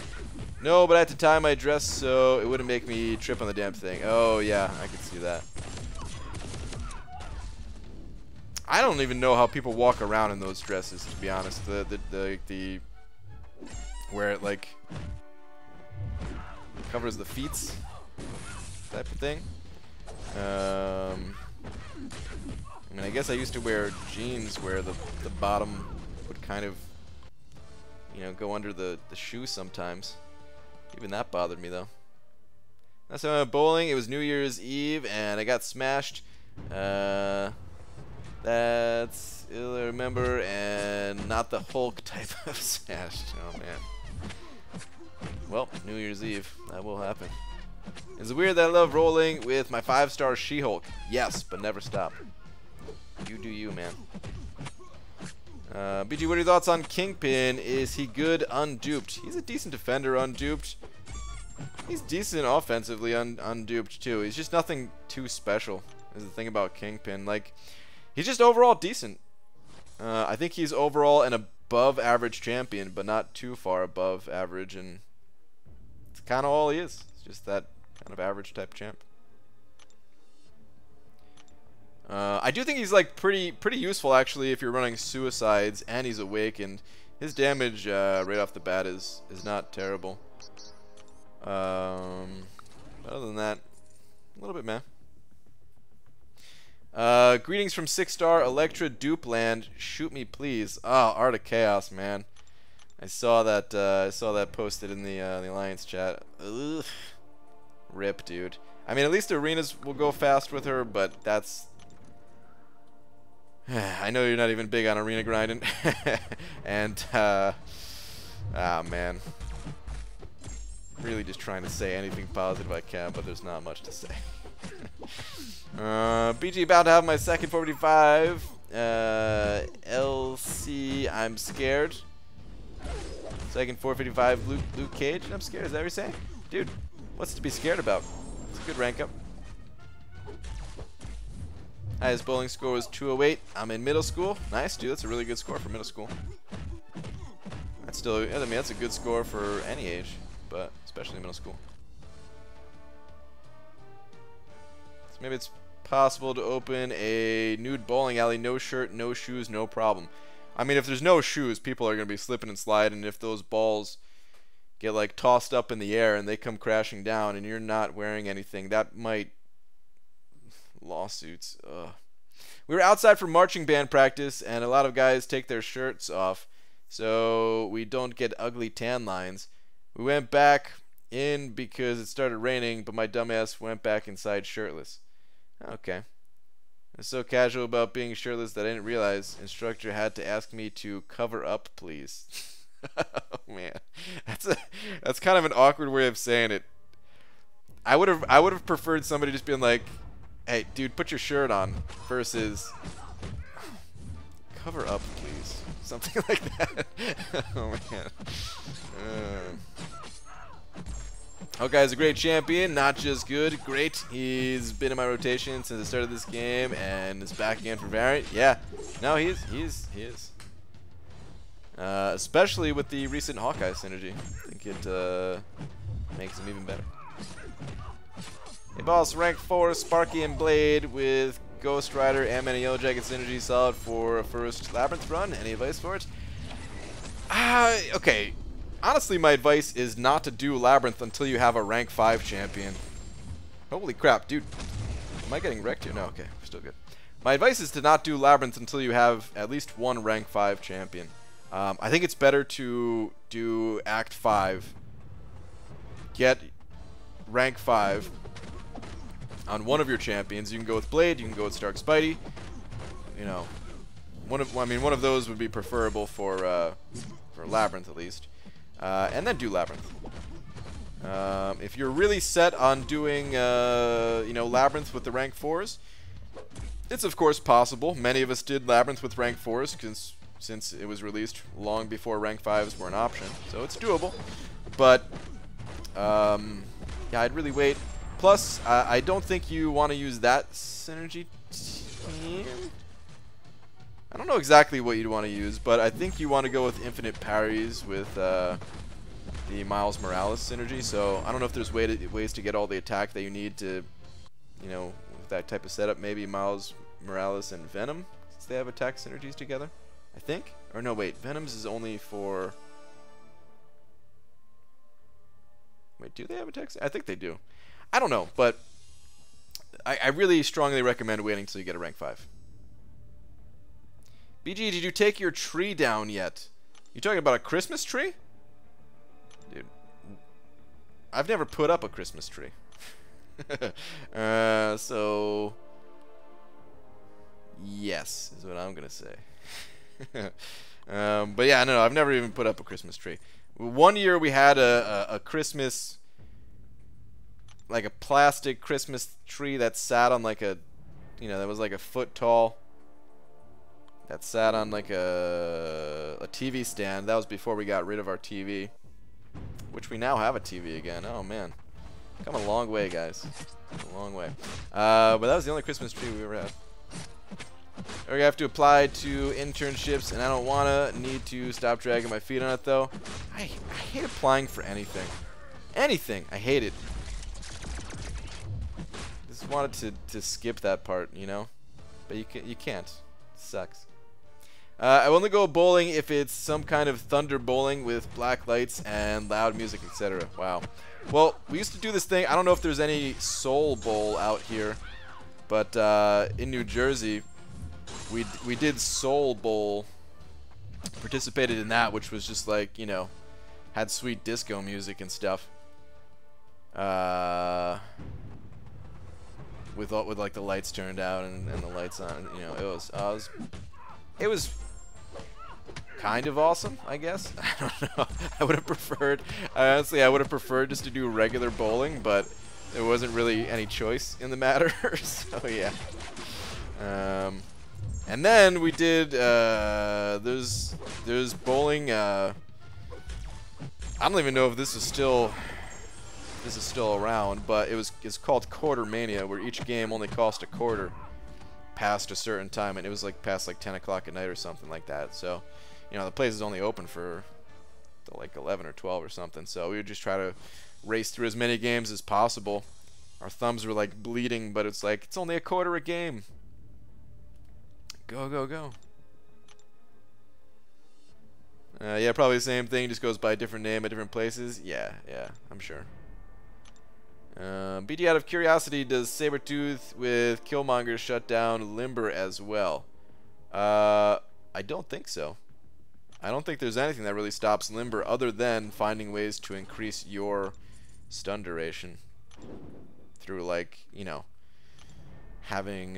S1: No, but I had to tie my dress so it wouldn't make me trip on the damn thing. Oh, yeah, I could see that. I don't even know how people walk around in those dresses, to be honest. The where it like covers the feet type of thing. I mean, I guess I used to wear jeans where the bottom would kind of, you know, go under the shoe sometimes. Even that bothered me though. Last time I went bowling, it was New Year's Eve, and I got smashed. That's ill I remember, and not the Hulk type of smashed. Oh man. Well, New Year's Eve, that will happen. Is it weird that I love rolling with my 5-star She-Hulk? Yes, but never stop. You do you, man. BG, what are your thoughts on Kingpin? Is he good unduped? He's a decent defender unduped. He's decent offensively unduped too. He's just nothing too special is the thing about Kingpin. Like, he's just overall decent. I think he's overall an above average champion, but not too far above average, and it's kind of all he is. It's just that kind of average type champ. I do think he's like pretty useful actually if you're running suicides and he's awakened. His damage right off the bat is not terrible. Other than that, a little bit meh. Greetings from 6-star Electra Dupeland. Shoot me please. Oh, Art of Chaos, man. I saw that posted in the Alliance chat. Ugh. Rip, dude. I mean, at least arenas will go fast with her, but that's... I know you're not even big on arena grinding. And, ah, man. Really just trying to say anything positive I can, but there's not much to say. BG about to have my second 455. LC, I'm scared. Second 455, Luke Cage, I'm scared. Is that what you're saying? Dude, what's to be scared about? It's a good rank up. Highest bowling score was 208. I'm in middle school. Nice, dude. That's a really good score for middle school. That's still, I mean, that's a good score for any age, but especially middle school. So maybe it's possible to open a nude bowling alley, no shirt, no shoes, no problem. I mean, if there's no shoes, people are going to be slipping and sliding, and if those balls get like tossed up in the air and they come crashing down and you're not wearing anything, that might... Lawsuits. Ugh. We were outside for marching band practice, and a lot of guys take their shirts off so we don't get ugly tan lines. We went back in because it started raining, but my dumbass went back inside shirtless. Okay. I was so casual about being shirtless that I didn't realize instructor had to ask me to cover up, please. Oh man, that's kind of an awkward way of saying it. I would have preferred somebody just being like, "Hey, dude, put your shirt on," versus "Cover up, please." Something like that. Oh man. Hawkeye's a great champion, not just good, great. He's been in my rotation since the start of this game and is back again for variant. Yeah, no, he is. Especially with the recent Hawkeye synergy, I think it makes him even better. Hey boss, rank 4, Sparky and Blade with Ghost Rider and Yellow Jacket synergy, solid for a first Labyrinth run. Any advice for it? Okay. Honestly, my advice is not to do Labyrinth until you have a rank 5 champion. Holy crap, dude. Am I getting wrecked here? No, okay, we're still good. My advice is to not do Labyrinth until you have at least one rank 5 champion. I think it's better to do Act 5, get rank 5 on one of your champions. You can go with Blade, you can go with Stark Spidey. You know, one of those would be preferable for Labyrinth at least. And then do Labyrinth. If you're really set on doing, you know, Labyrinth with the rank 4s, it's of course possible. Many of us did Labyrinth with rank 4s since it was released long before rank 5s were an option. So it's doable. But, yeah, I'd really wait. Plus, I don't think you want to use that synergy team. I don't know exactly what you'd want to use, but I think you want to go with infinite parries with the Miles Morales synergy. So I don't know if there's ways to get all the attack that you need to, you know, with that type of setup. Maybe Miles Morales and Venom, since they have attack synergies together, I think. Or no, wait, Venom's is only for... Wait, do they have a text? I think they do. I don't know, but I really strongly recommend waiting until you get a rank 5. BG, did you take your tree down yet? You talking about a Christmas tree? Dude, I've never put up a Christmas tree. So yes is what I'm gonna say. But yeah, no, I've never even put up a Christmas tree. One year we had a Christmas, like a plastic Christmas tree that sat on like a, you know, that was like a foot tall. That sat on like a TV stand. That was before we got rid of our TV, which we now have a TV again. Oh man, come a long way, guys. A long way. But that was the only Christmas tree we ever had. We're gonna have to apply to internships, and I don't wanna need to stop dragging my feet on it though. I hate applying for anything. Anything. I hate it. Just wanted to skip that part, you know, but you can't. It sucks. I only go bowling if it's some kind of thunder bowling with black lights and loud music, etc. Wow. Well, we used to do this thing. I don't know if there's any soul bowl out here, but in New Jersey, we did soul bowl. Participated in that, which was just like, you know, had sweet disco music and stuff. With like the lights turned out and the lights on. You know, it was kind of awesome, I guess. I don't know. I would have preferred, honestly, I would have preferred just to do regular bowling, but there wasn't really any choice in the matter. So yeah. And then we did there's bowling. I don't even know if this is still around, but it's called Quarter Mania, where each game only cost a quarter past a certain time, and it was like past like 10 o'clock at night or something like that. So, you know, the place is only open for like 11 or 12 or something. So we would just try to race through as many games as possible. Our thumbs were like bleeding, but it's like, it's only a quarter a game. Go, go, go. Yeah, probably the same thing, just goes by a different name at different places. Yeah, I'm sure. BD, out of curiosity, does Sabretooth with Killmonger shut down Limber as well? I don't think so. I don't think there's anything that really stops Limber other than finding ways to increase your stun duration through, like, you know, having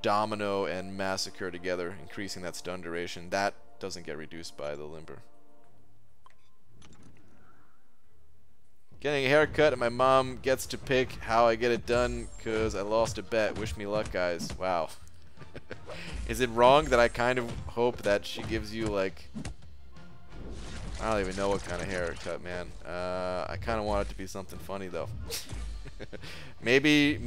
S1: Domino and Massacre together, increasing that stun duration. That doesn't get reduced by the Limber. Getting a haircut and my mom gets to pick how I get it done because I lost a bet. Wish me luck, guys. Wow. Is it wrong that I kind of hope that she gives you, like, I don't even know what kind of haircut, man. I kind of want it to be something funny though. maybe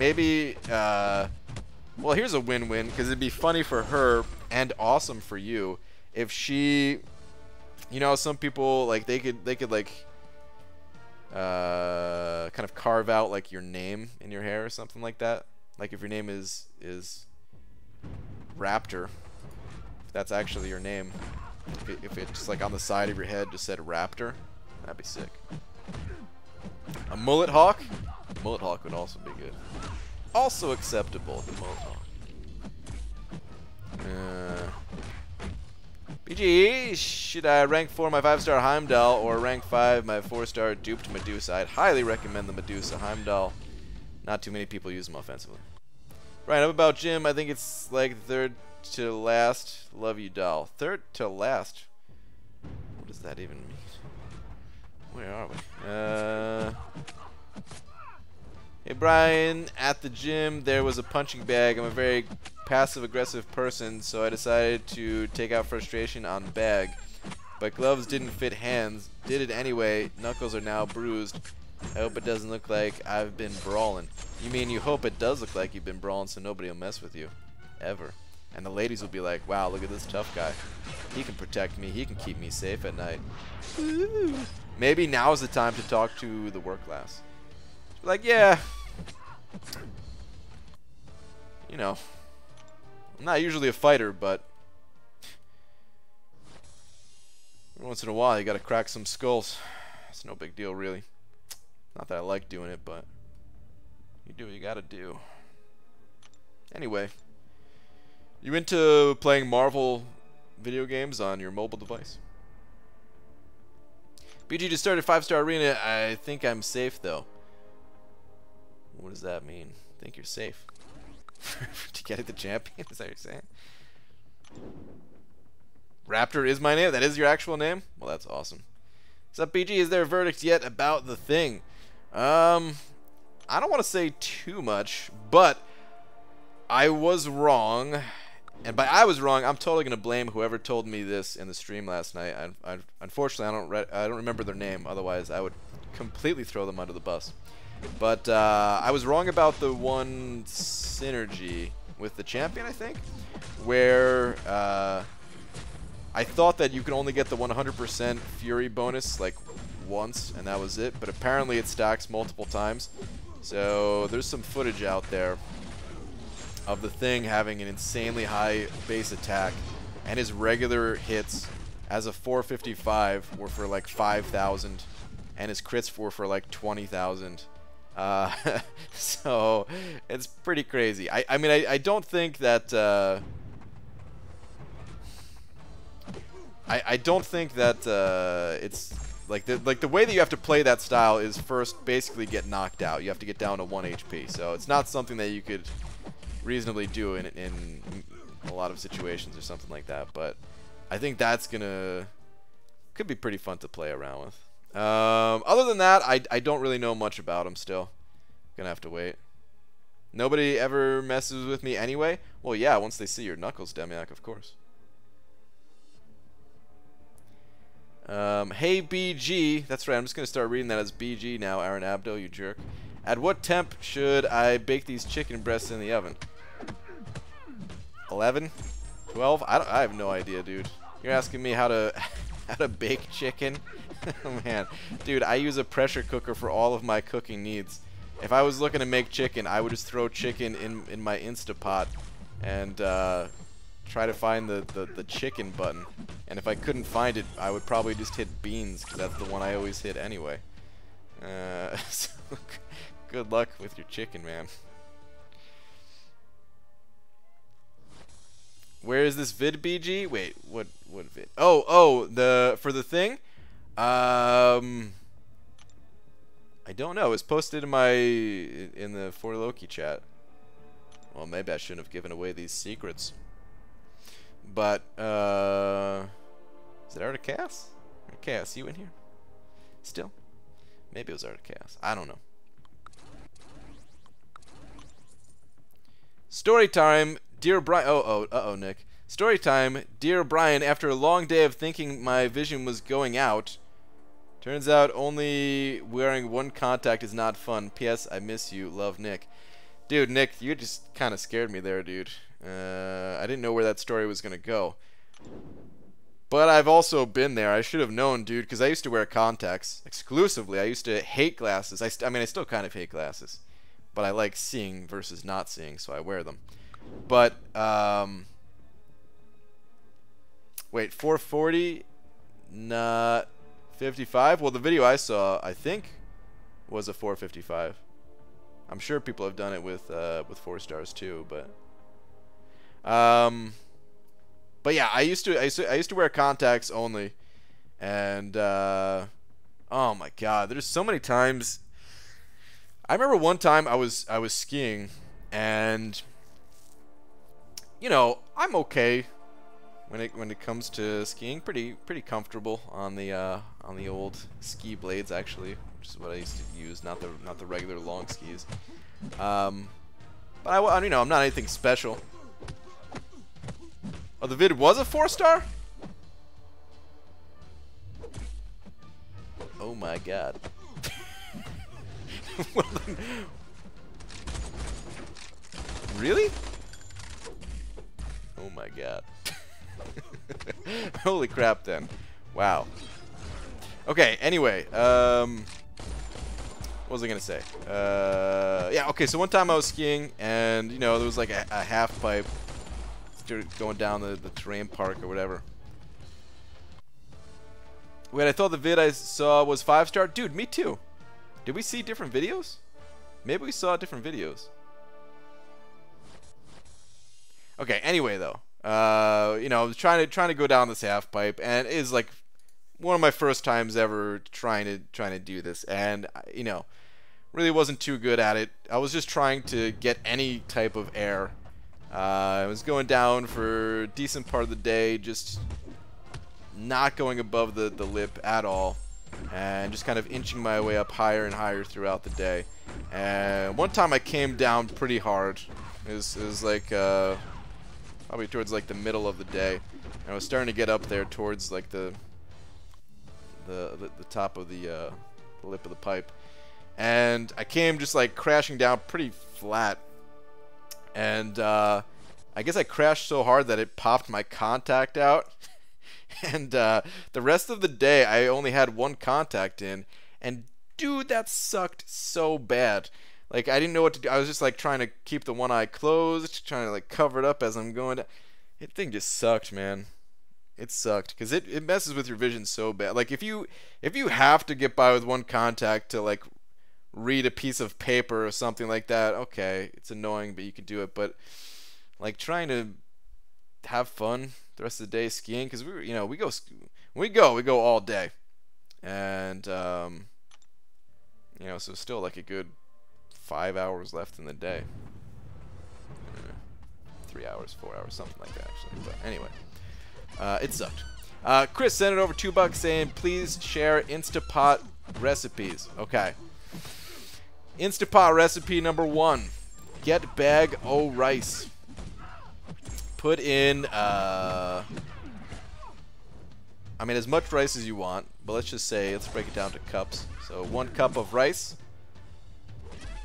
S1: well, here's a win-win, because it'd be funny for her and awesome for you if she, you know, some people, like, they could like kind of carve out like your name in your hair or something like that. Like if your name is Raptor, if that's actually your name, if it just like on the side of your head just said Raptor, that'd be sick. A mullet hawk? Mullet hawk would also be good. Also acceptable, the mullet hawk. BG, should I rank 4 my 5-star Heimdall or rank 5 my 4-star duped Medusa? I'd highly recommend the Medusa. Heimdall, not too many people use them offensively. Right, up about Jim, I think it's like third to last. Love you, doll. Third to last? What does that even mean? Where are we? Hey Brian, at the gym there was a punching bag. I'm a very passive-aggressive person, so I decided to take out frustration on bag. But gloves didn't fit hands. Did it anyway. Knuckles are now bruised. I hope it doesn't look like I've been brawling. You mean you hope it does look like you've been brawling so nobody will mess with you. Ever. And the ladies will be like, wow, look at this tough guy. He can protect me. He can keep me safe at night. Woo. Maybe now is the time to talk to the work class. Like, yeah, you know, I'm not usually a fighter, but Once in a while, you gotta crack some skulls. It's no big deal, really. Not that I like doing it, but you do what you gotta do. Anyway, you into playing Marvel video games on your mobile device? BG just started 5-star arena. I think I'm safe, though. What does that mean? I think you're safe. To get the champion? Is that what you're saying? Raptor is my name? That is your actual name? Well, that's awesome. What's up, BG? Is there a verdict yet about the thing? I don't want to say too much, but I was wrong. And by I was wrong, I'm totally going to blame whoever told me this in the stream last night. Unfortunately, I don't remember their name. Otherwise, I would completely throw them under the bus. But I was wrong about the one synergy with the champion, I think, where I thought that you could only get the 100% Fury bonus like once, and that was it. But apparently it stacks multiple times. So there's some footage out there of the thing having an insanely high base attack, and his regular hits as a 455 were for like 5,000, and his crits were for like 20,000. So it's pretty crazy. I mean, I don't think that I don't think that it's like the way that you have to play that style is first basically get knocked out. You have to get down to 1 HP. So it's not something that you could reasonably do in a lot of situations or something like that. But I think that's could be pretty fun to play around with. Other than that, I don't really know much about him still. Gonna have to wait. Nobody ever messes with me anyway? Well, yeah, once they see your knuckles, Demiak, of course. Hey, BG. That's right, I'm just gonna start reading that as BG now, Aaron Abdo, you jerk. At what temp should I bake these chicken breasts in the oven? 11? 12? I have no idea, dude. You're asking me how to bake chicken? Oh, man. Dude, I use a pressure cooker for all of my cooking needs. If I was looking to make chicken, I would just throw chicken in my Instapot and try to find the chicken button. And if I couldn't find it, I would probably just hit beans, because that's the one I always hit anyway. So good luck with your chicken, man. Where is this vid, BG? Wait, what vid? Oh, for the thing? I don't know. It was posted in the For Loki chat. Well, maybe I shouldn't have given away these secrets. But is it Art of Chaos? Art of Chaos, you in here? Still? Maybe it was Art of Chaos. I don't know. Story time, dear Brian. Uh-oh, Nick. Story time, dear Brian. After a long day of thinking my vision was going out, turns out only wearing one contact is not fun. P.S. I miss you. Love, Nick. Dude, Nick, you just kind of scared me there, dude. I didn't know where that story was gonna go. But I've also been there. I should have known, dude, because I used to wear contacts exclusively. I used to hate glasses. I mean, I still kind of hate glasses. But I like seeing versus not seeing, so I wear them. But, wait, 440, not 55? Well, the video I saw, I think, was a 455. I'm sure people have done it with 4 stars too, but yeah, I used to wear contacts only, and oh my God, there's so many times. I remember one time I was skiing, and you know, I'm okay when it comes to skiing, pretty comfortable on the old ski blades, actually, which is what I used to use, not the regular long skis. But you know, I'm not anything special. Oh, the vid was a 4-star? Oh my God. Well, then, really? Oh my God. Holy crap, then. Wow. Okay, anyway, what was I gonna say? Yeah, okay, so one time I was skiing, and, you know, there was like a half pipe going down the terrain park or whatever. Wait, I thought the vid I saw was 5-star. Dude, me too. Did we see different videos? Maybe we saw different videos. Okay, anyway though. You know, I was trying to go down this half pipe, and it is like one of my first times ever trying to do this, and you know, really wasn't too good at it. I was just trying to get any type of air. I was going down for a decent part of the day, just not going above the lip at all, and just kind of inching my way up higher and higher throughout the day. And one time I came down pretty hard. It was like probably towards like the middle of the day, and I was starting to get up there towards like the top of the lip of the pipe, and I came just like crashing down pretty flat, and I guess I crashed so hard that it popped my contact out. And the rest of the day I only had one contact in, and dude, that sucked so bad. Like, I didn't know what to do. I was just like trying to keep the one eye closed, trying to like cover it up as I'm going down. It thing just sucked, man. It sucked because it messes with your vision so bad. Like, if you have to get by with one contact to like read a piece of paper or something like that, okay, it's annoying, but you can do it. But like trying to have fun the rest of the day skiing, because we go all day, and you know, so still like a good 5 hours left in the day. 3 hours, 4 hours, something like that actually. But anyway, it sucked. Chris sent it over $2 saying, please share Instapot recipes. Okay. Instapot recipe number 1. Get bag o' rice. Put in, I mean, as much rice as you want, but let's just say, let's break it down to cups. So 1 cup of rice.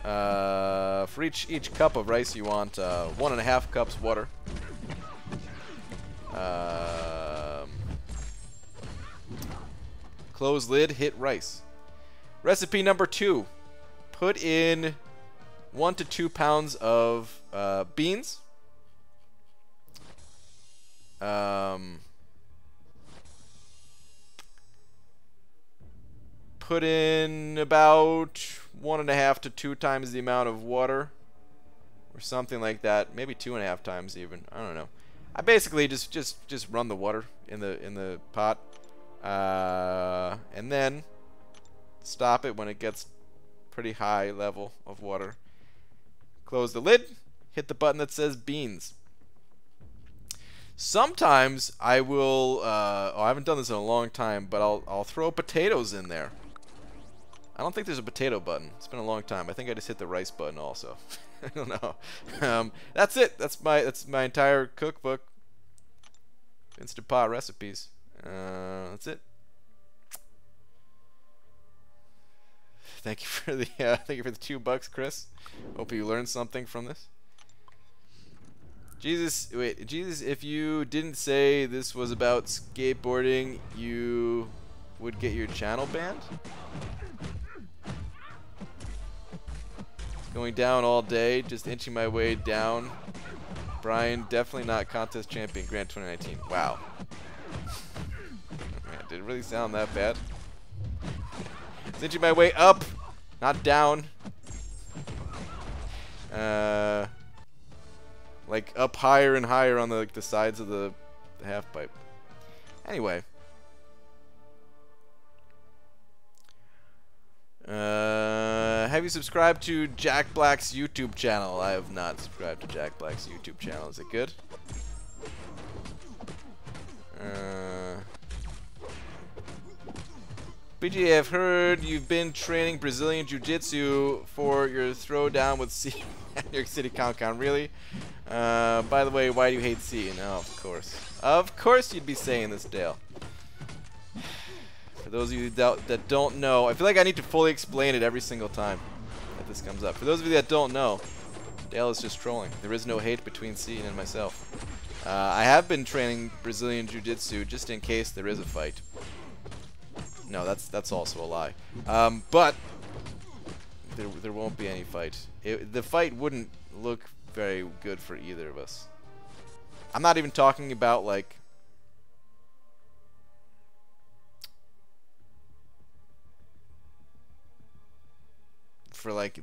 S1: For each cup of rice, you want 1.5 cups water. Close lid, hit rice. Recipe number 2. Put in 1 to 2 pounds of beans. Put in about 1.5 to 2 times the amount of water, or something like that. Maybe 2.5 times even. I don't know. I basically just run the water in the pot, and then stop it when it gets pretty high level of water. Close the lid. Hit the button that says beans. Sometimes I will, I haven't done this in a long time, but I'll throw potatoes in there. I don't think there's a potato button. It's been a long time. I think I just hit the rice button also. I don't know. That's it. That's my entire cookbook. Instapot recipes. That's it. Thank you for the $2, Chris. Hope you learned something from this. Jesus, wait, Jesus, if you didn't say this was about skateboarding, you would get your channel banned? Going down all day, just inching my way down. Brian, definitely not contest champion, Grand 2019. Wow. Man, did it really sound that bad? Just inching my way up, not down. Like up higher and higher on the sides of the half pipe. Anyway. Have you subscribed to Jack Black's YouTube channel? I have not subscribed to Jack Black's YouTube channel. Is it good? BG, I've heard you've been training Brazilian Jiu-Jitsu for your throwdown with C at New York City Comic-Con. Really? By the way, why do you hate C? No, of course. Of course you'd be saying this, Dale. For those of you that don't know, I feel like I need to fully explain it every single time that this comes up. For those of you that don't know, Dale is just trolling. There is no hate between C and myself. I have been training Brazilian Jiu-Jitsu just in case there is a fight. No, that's also a lie. But there won't be any fight. The fight wouldn't look very good for either of us. I'm not even talking about like for like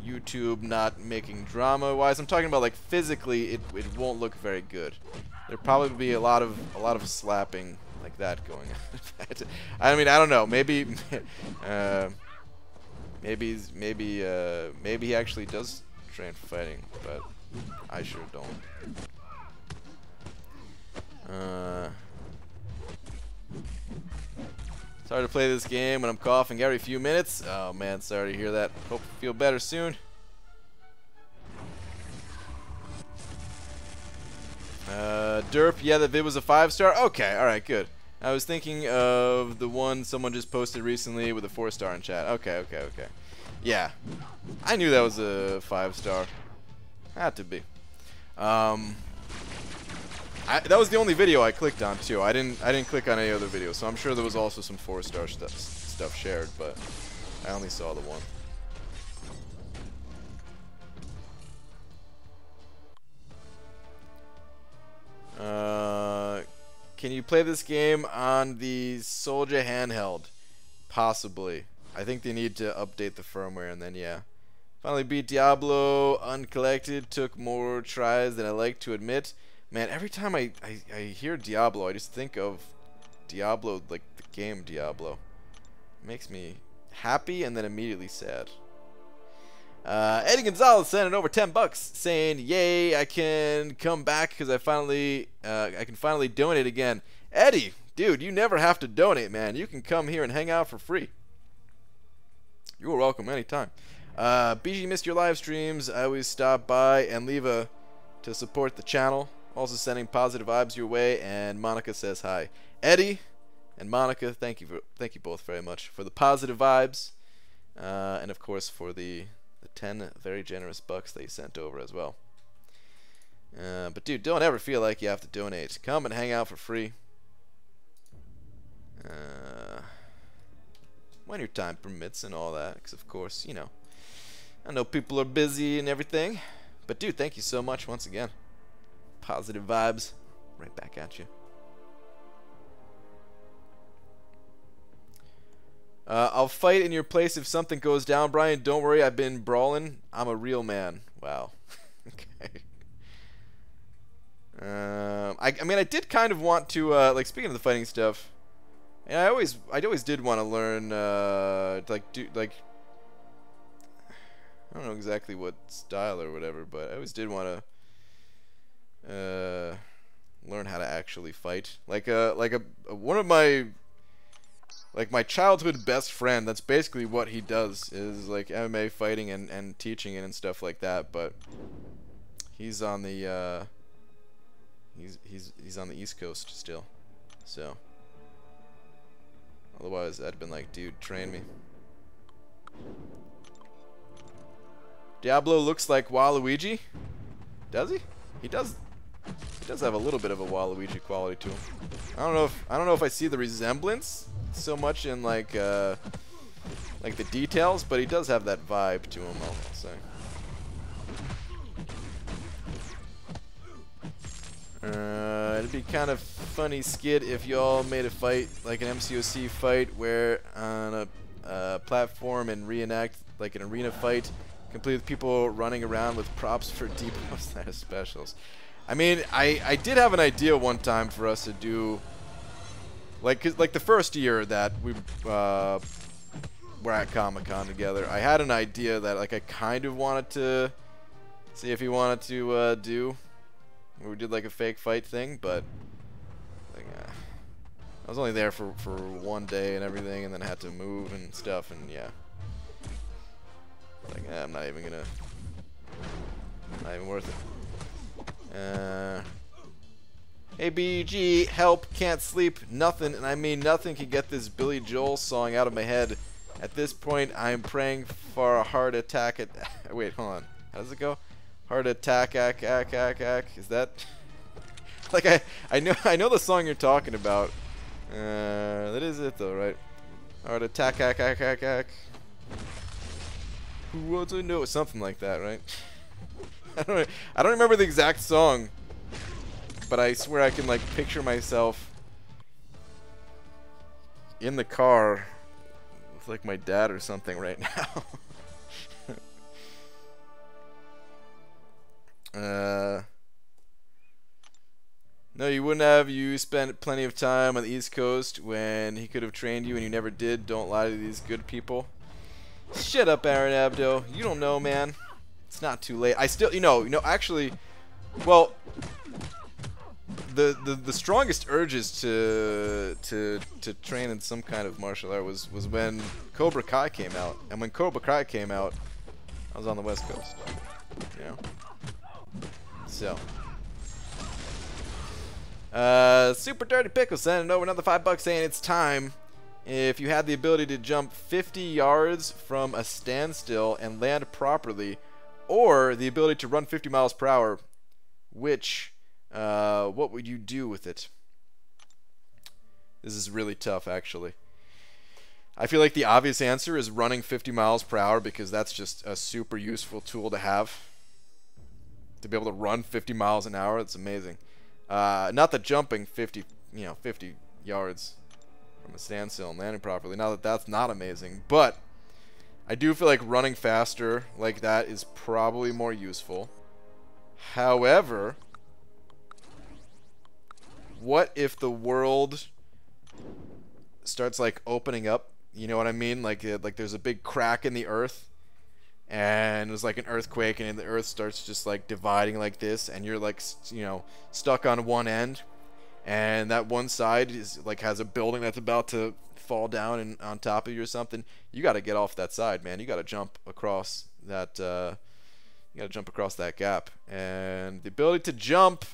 S1: YouTube not making drama wise. I'm talking about like physically, it won't look very good. There'll probably be a lot of slapping like that going on. I mean, I don't know. Maybe maybe he actually does train for fighting, but I sure don't. Sorry to play this game when I'm coughing every few minutes. Oh man, sorry to hear that. Hope you feel better soon. Derp, yeah, that vid was a 5-star. Okay, alright, good. I was thinking of the one someone just posted recently with a 4-star in chat. Okay. Yeah. I knew that was a 5-star. Had to be. That was the only video I clicked on too. I didn't click on any other video, so I'm sure there was also some 4-star stuff shared, but I only saw the one. Can you play this game on the Soldier handheld? Possibly. I think they need to update the firmware, and then yeah. Finally beat Diablo uncollected. Took more tries than I like to admit. Man, every time I hear Diablo, I just think of Diablo, like the game Diablo. It makes me happy and then immediately sad. Eddie Gonzalez sending over 10 bucks, saying, "Yay, I can come back because I can finally donate again." Eddie, dude, you never have to donate, man. You can come here and hang out for free. You are welcome anytime. BG missed your live streams. I always stop by and leave a to support the channel. Also sending positive vibes your way, and Monica says hi. Eddie and Monica, thank you both very much for the positive vibes, and of course for the 10 very generous bucks that you sent over as well. But dude, don't ever feel like you have to donate. Come and hang out for free. When your time permits and all that, because of course, you know, I know people are busy and everything, but dude, thank you so much once again. Positive vibes right back at you. I'll fight in your place if something goes down, Brian. Don't worry, I've been brawling. I'm a real man. Wow. Okay. I mean, I did kind of want to like, speaking of the fighting stuff, and I always did want to learn I don't know exactly what style or whatever, but I always did want to learn how to actually fight. One of my childhood best friend, that's basically what he does, is like MMA fighting and teaching it and stuff like that, but he's on the he's on the East Coast still. So otherwise I'd been like, dude, train me. Diablo looks like Waluigi. Does he? He does have a little bit of a Waluigi quality to him. I don't know if I see the resemblance so much in like the details, but he does have that vibe to him, I'll say. It'd be kind of funny skit if y'all made a fight, like an MCOC fight, where on a platform and reenact like an arena fight, complete with people running around with props for debuffs and specials. I mean, I did have an idea one time for us to do, like the first year that we were at Comic-Con together. I had an idea that like I kind of wanted to see if he wanted to do. We did like a fake fight thing, but like, I was only there for one day and everything, and then I had to move and stuff, and yeah. Like, I'm not even worth it. Hey BG, help, can't sleep, nothing, and I mean nothing can get this Billy Joel song out of my head. At this point, I'm praying for a heart attack. Wait, hold on. How does it go? Heart attack, is that? Like I know the song you're talking about. That is it though, right? Heart attack, Who wants to know? Something like that, right? I don't remember the exact song, but I swear I can like picture myself in the car with like my dad or something right now. No, you wouldn't have. You spent plenty of time on the East Coast when he could have trained you and you never did. Don't lie to these good people. Shut up, Aaron Abdo. You don't know, man. It's not too late. I still, actually, well, the strongest urges to train in some kind of martial art was when Cobra Kai came out. And when Cobra Kai came out, I was on the West Coast. You know? So. Super Dirty Pickle sending over another $5 saying it's time. If you had the ability to jump 50 yards from a standstill and land properly, or the ability to run 50 miles per hour, what would you do with it? This is really tough, actually. I feel like the obvious answer is running 50 miles per hour because that's just a super useful tool to have. To be able to run 50 miles an hour, it's amazing. Not that jumping 50 yards from a standstill and landing properly, now that that's not amazing, but I do feel like running faster like that is probably more useful. However, what if the world starts like opening up? You know what I mean? Like there's a big crack in the earth, and there's like an earthquake, and the earth starts just like dividing like this, and you're like, stuck on one end, and that one side is like has a building that's about to fall down and on top of you or something. You got to get off that side, man. You got to jump across that. You got to jump across that gap, and the ability to jump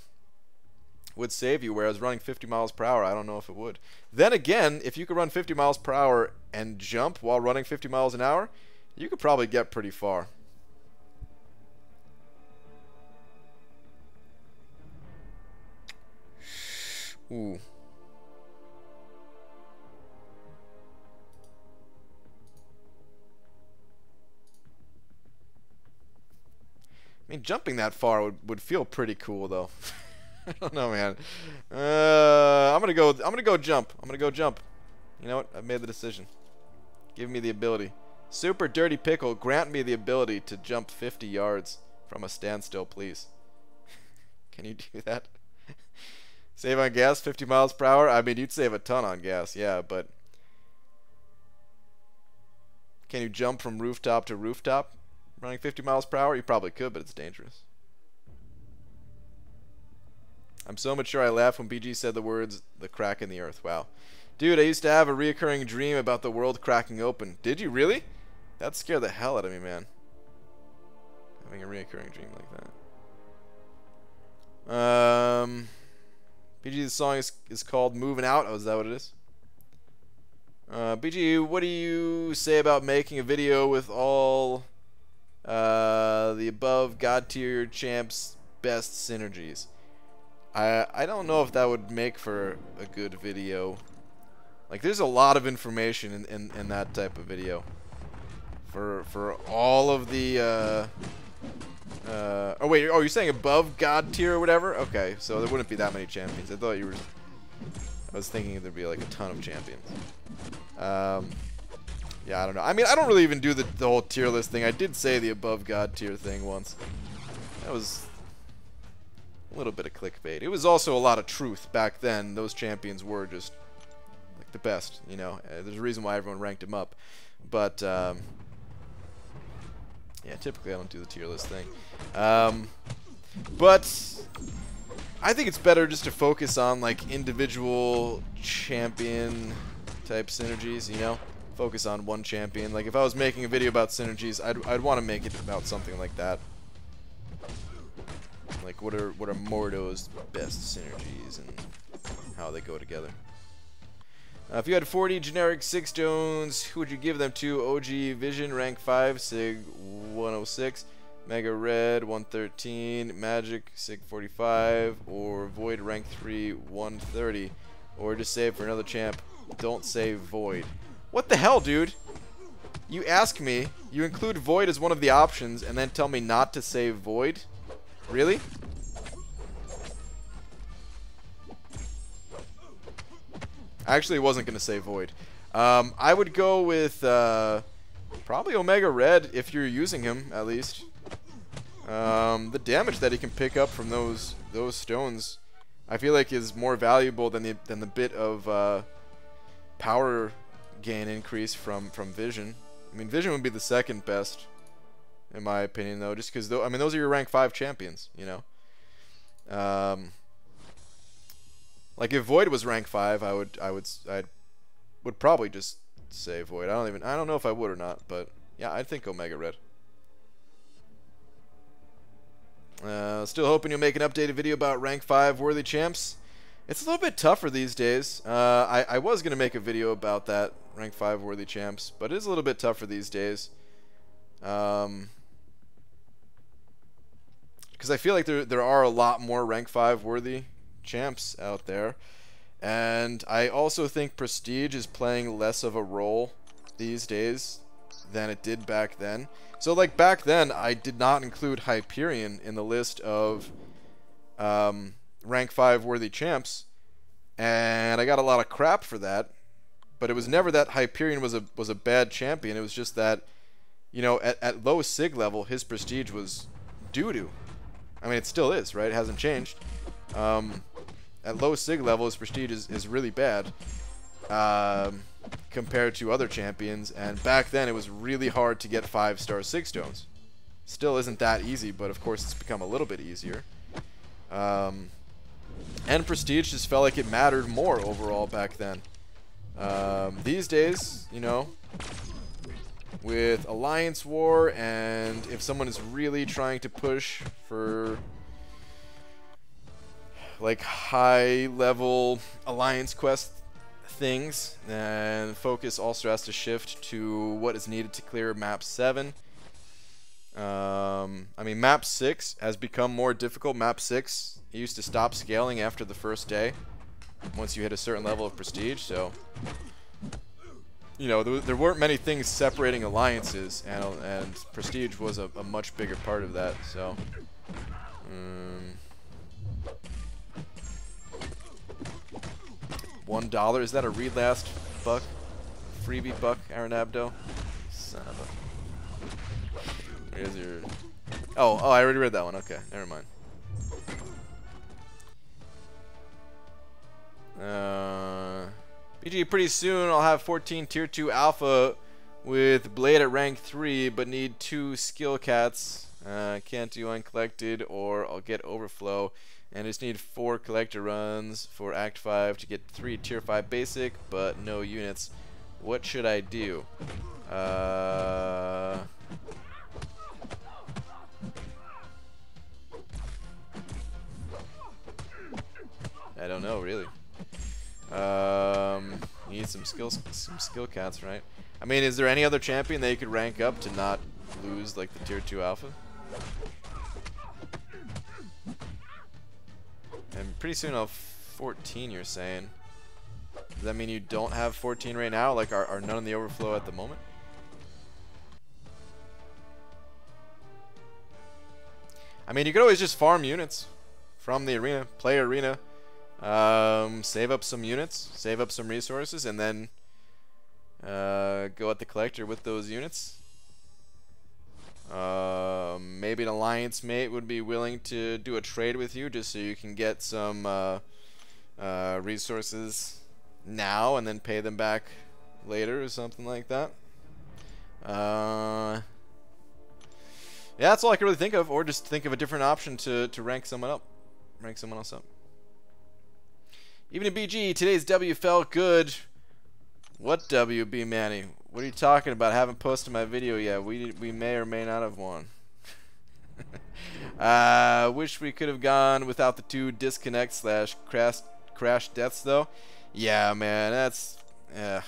S1: would save you, whereas running 50 miles per hour, I don't know if it would. Then again, if you could run 50 miles per hour and jump while running 50 miles an hour, you could probably get pretty far. Ooh. I mean, jumping that far would feel pretty cool, though. I don't know, man. I'm gonna go jump. I'm gonna go jump. You know what? I've made the decision. Give me the ability. Super Dirty Pickle, grant me the ability to jump 50 yards from a standstill, please. Can you do that? Save on gas, 50 miles per hour? I mean, you'd save a ton on gas, yeah, but can you jump from rooftop to rooftop running 50 miles per hour? You probably could, but it's dangerous. I'm so mature I laughed when BG said the words, the crack in the earth. Wow. Dude, I used to have a reoccurring dream about the world cracking open. Did you really? That scared the hell out of me, man. Having a reoccurring dream like that. BG, the song is called Moving Out. Oh, is that what it is? BG, what do you say about making a video with all the above God tier champs' best synergies? I don't know if that would make for a good video. Like, there's a lot of information in that type of video. For all of the oh wait, you're saying above God tier or whatever? Okay, so there wouldn't be that many champions. I thought you were. I was thinking there'd be like a ton of champions. Yeah, I don't know. I mean, I don't really even do the whole tier list thing. I did say the above God tier thing once. That was a little bit of clickbait. It was also a lot of truth back then. Those champions were just like the best, you know. There's a reason why everyone ranked them up. But yeah, typically I don't do the tier list thing. But I think it's better just to focus on like individual champion type synergies, you know. Focus on one champion. Like if I was making a video about synergies, I'd want to make it about something like that. Like what are Mordo's best synergies and how they go together. If you had 40 generic 6 stones, who would you give them to? OG Vision, rank 5, Sig 106, Mega Red 113, Magic Sig 45, or Void rank 3 130, or just save for another champ. Don't save Void. What the hell, dude? You ask me, you include Void as one of the options, and then tell me not to save Void? Really? I actually wasn't going to say Void. I would go with probably Omega Red if you're using him, at least. The damage that he can pick up from those stones, I feel like is more valuable than the bit of power gain increase from vision. I mean, vision would be the second best, in my opinion, though, just because I mean those are your rank 5 champions, you know. Like if Void was rank 5, I would probably just say Void. I don't know if I would or not, but yeah, I'd think Omega Red. Still hoping you'll make an updated video about rank 5 worthy champs. It's a little bit tougher these days. I was going to make a video about that, rank 5 worthy champs, but it is a little bit tougher these days. Because I feel like there are a lot more rank 5 worthy champs out there. And I also think Prestige is playing less of a role these days than it did back then. So like back then, I did not include Hyperion in the list of rank 5 worthy champs, and I got a lot of crap for that. But it was never that Hyperion was a bad champion. It was just that, you know, at low sig level, his prestige was doo-doo. I mean, it still is, right? It hasn't changed. At low sig level, his prestige is really bad compared to other champions. And back then, it was really hard to get 5-star sig stones. Still isn't that easy, but of course, it's become a little bit easier. And prestige just felt like it mattered more overall back then. These days, you know, with Alliance War, and if someone is really trying to push for like high level Alliance quest things, then focus also has to shift to what is needed to clear map 7. I mean, map 6 has become more difficult. Map 6, it used to stop scaling after the first day once you hit a certain level of prestige, so you know, there weren't many things separating alliances, and prestige was a much bigger part of that. So, $1, is that a read last buck? Freebie buck, Aranabdo? Son of a... Here's your... Oh, I already read that one. Okay, never mind. BG, pretty soon I'll have 14 tier 2 alpha with blade at rank 3, but need 2 skill cats. Can't do uncollected or I'll get overflow, and just need 4 collector runs for act 5 to get 3 tier 5 basic, but no units. What should I do? I don't know, really. You need some skill cats, right? I mean, is there any other champion that you could rank up to not lose like the tier 2 alpha? And pretty soon I'll have 14, you're saying. Does that mean you don't have 14 right now? Like, are none in the overflow at the moment? I mean, you could always just farm units from the arena, play arena. Save up some units, save up some resources, and then go at the collector with those units. Maybe an alliance mate would be willing to do a trade with you just so you can get some resources now and then pay them back later or something like that. Yeah, that's all I can really think of, or just think of a different option to rank someone up, rank someone else up. Evening BG, today's W felt good. What W, B Manny? What are you talking about? I haven't posted my video yet. We may or may not have won. Wish we could have gone without the 2 disconnect / crash deaths though. Yeah, man, that's that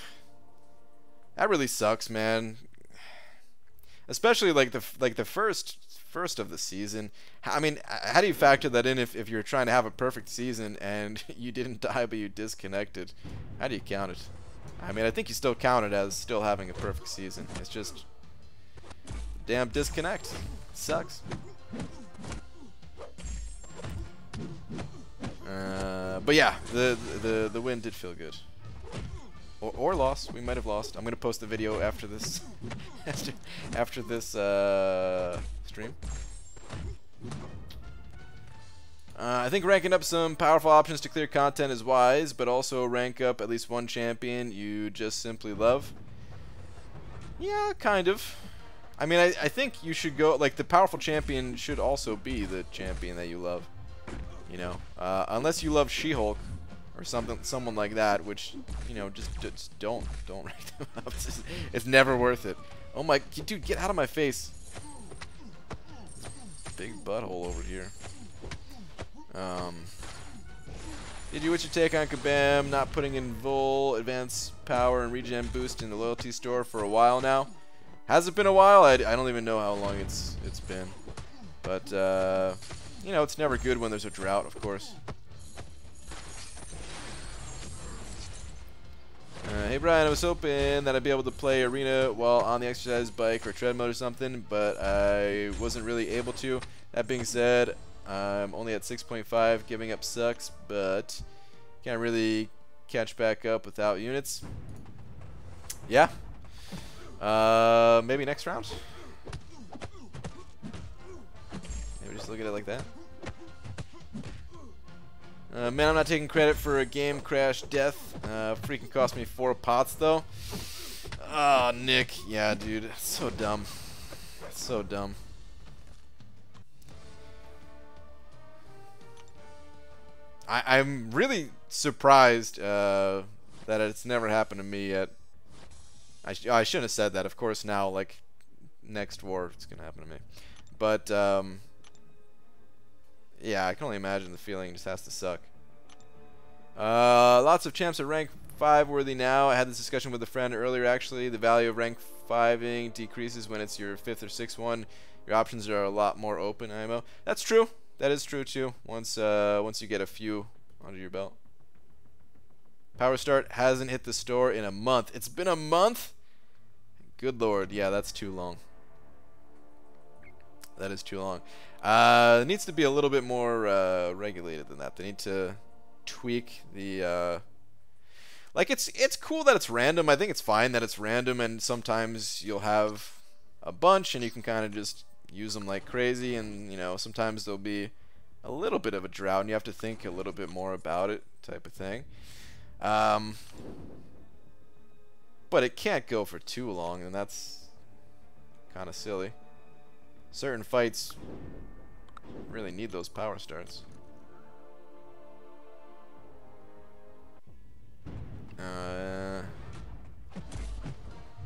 S1: really sucks, man. Especially like the first of the season. I mean, how do you factor that in if you're trying to have a perfect season and you didn't die but you disconnected? How do you count it? I mean, I think you still count it as still having a perfect season. It's just damn disconnect. It sucks. But yeah, the win did feel good. Or loss. We might have lost. I'm gonna post the video after this after this stream. I think ranking up some powerful options to clear content is wise, but also rank up at least one champion you just simply love. Yeah, kind of. I mean, I think you should go, like, the powerful champion should also be the champion that you love. You know, unless you love She-Hulk or someone like that, which, you know, just don't rank them up. It's never worth it. Oh my, dude, get out of my face. Big butthole over here. What's your take on Kabam not putting in Vol, advanced power, and regen boost in the loyalty store for a while now? Has it been a while? I don't even know how long it's been. But, you know, it's never good when there's a drought, of course. Hey Brian, I was hoping that I'd be able to play Arena while on the exercise bike or treadmill or something, but I wasn't really able to. That being said, I'm only at 6.5, giving up sucks, but can't really catch back up without units. Yeah. Maybe next round? Maybe just look at it like that. Man, I'm not taking credit for a game crash death. Freaking cost me 4 pots, though. Oh, Nick. Yeah, dude. It's so dumb. It's so dumb. I'm really surprised that it's never happened to me yet. I shouldn't have said that. Of course, now, like, next war, it's going to happen to me. But, yeah, I can only imagine the feeling. It just has to suck. Lots of champs at rank 5 worthy now. I had this discussion with a friend earlier, actually. The value of rank 5ing decreases when it's your 5th or 6th one. Your options are a lot more open, IMO. That's true. That is true, too, once you get a few under your belt. Power Start hasn't hit the store in a month. It's been a month? Good lord. Yeah, that's too long. That is too long. It needs to be a little bit more regulated than that. They need to tweak the... like, it's cool that it's random. I think it's fine that it's random, and sometimes you'll have a bunch, and you can kind of just use them like crazy, and, you know, sometimes there'll be a little bit of a drought, and you have to think a little bit more about it, type of thing. But it can't go for too long, and that's kind of silly. Certain fights really need those power starts.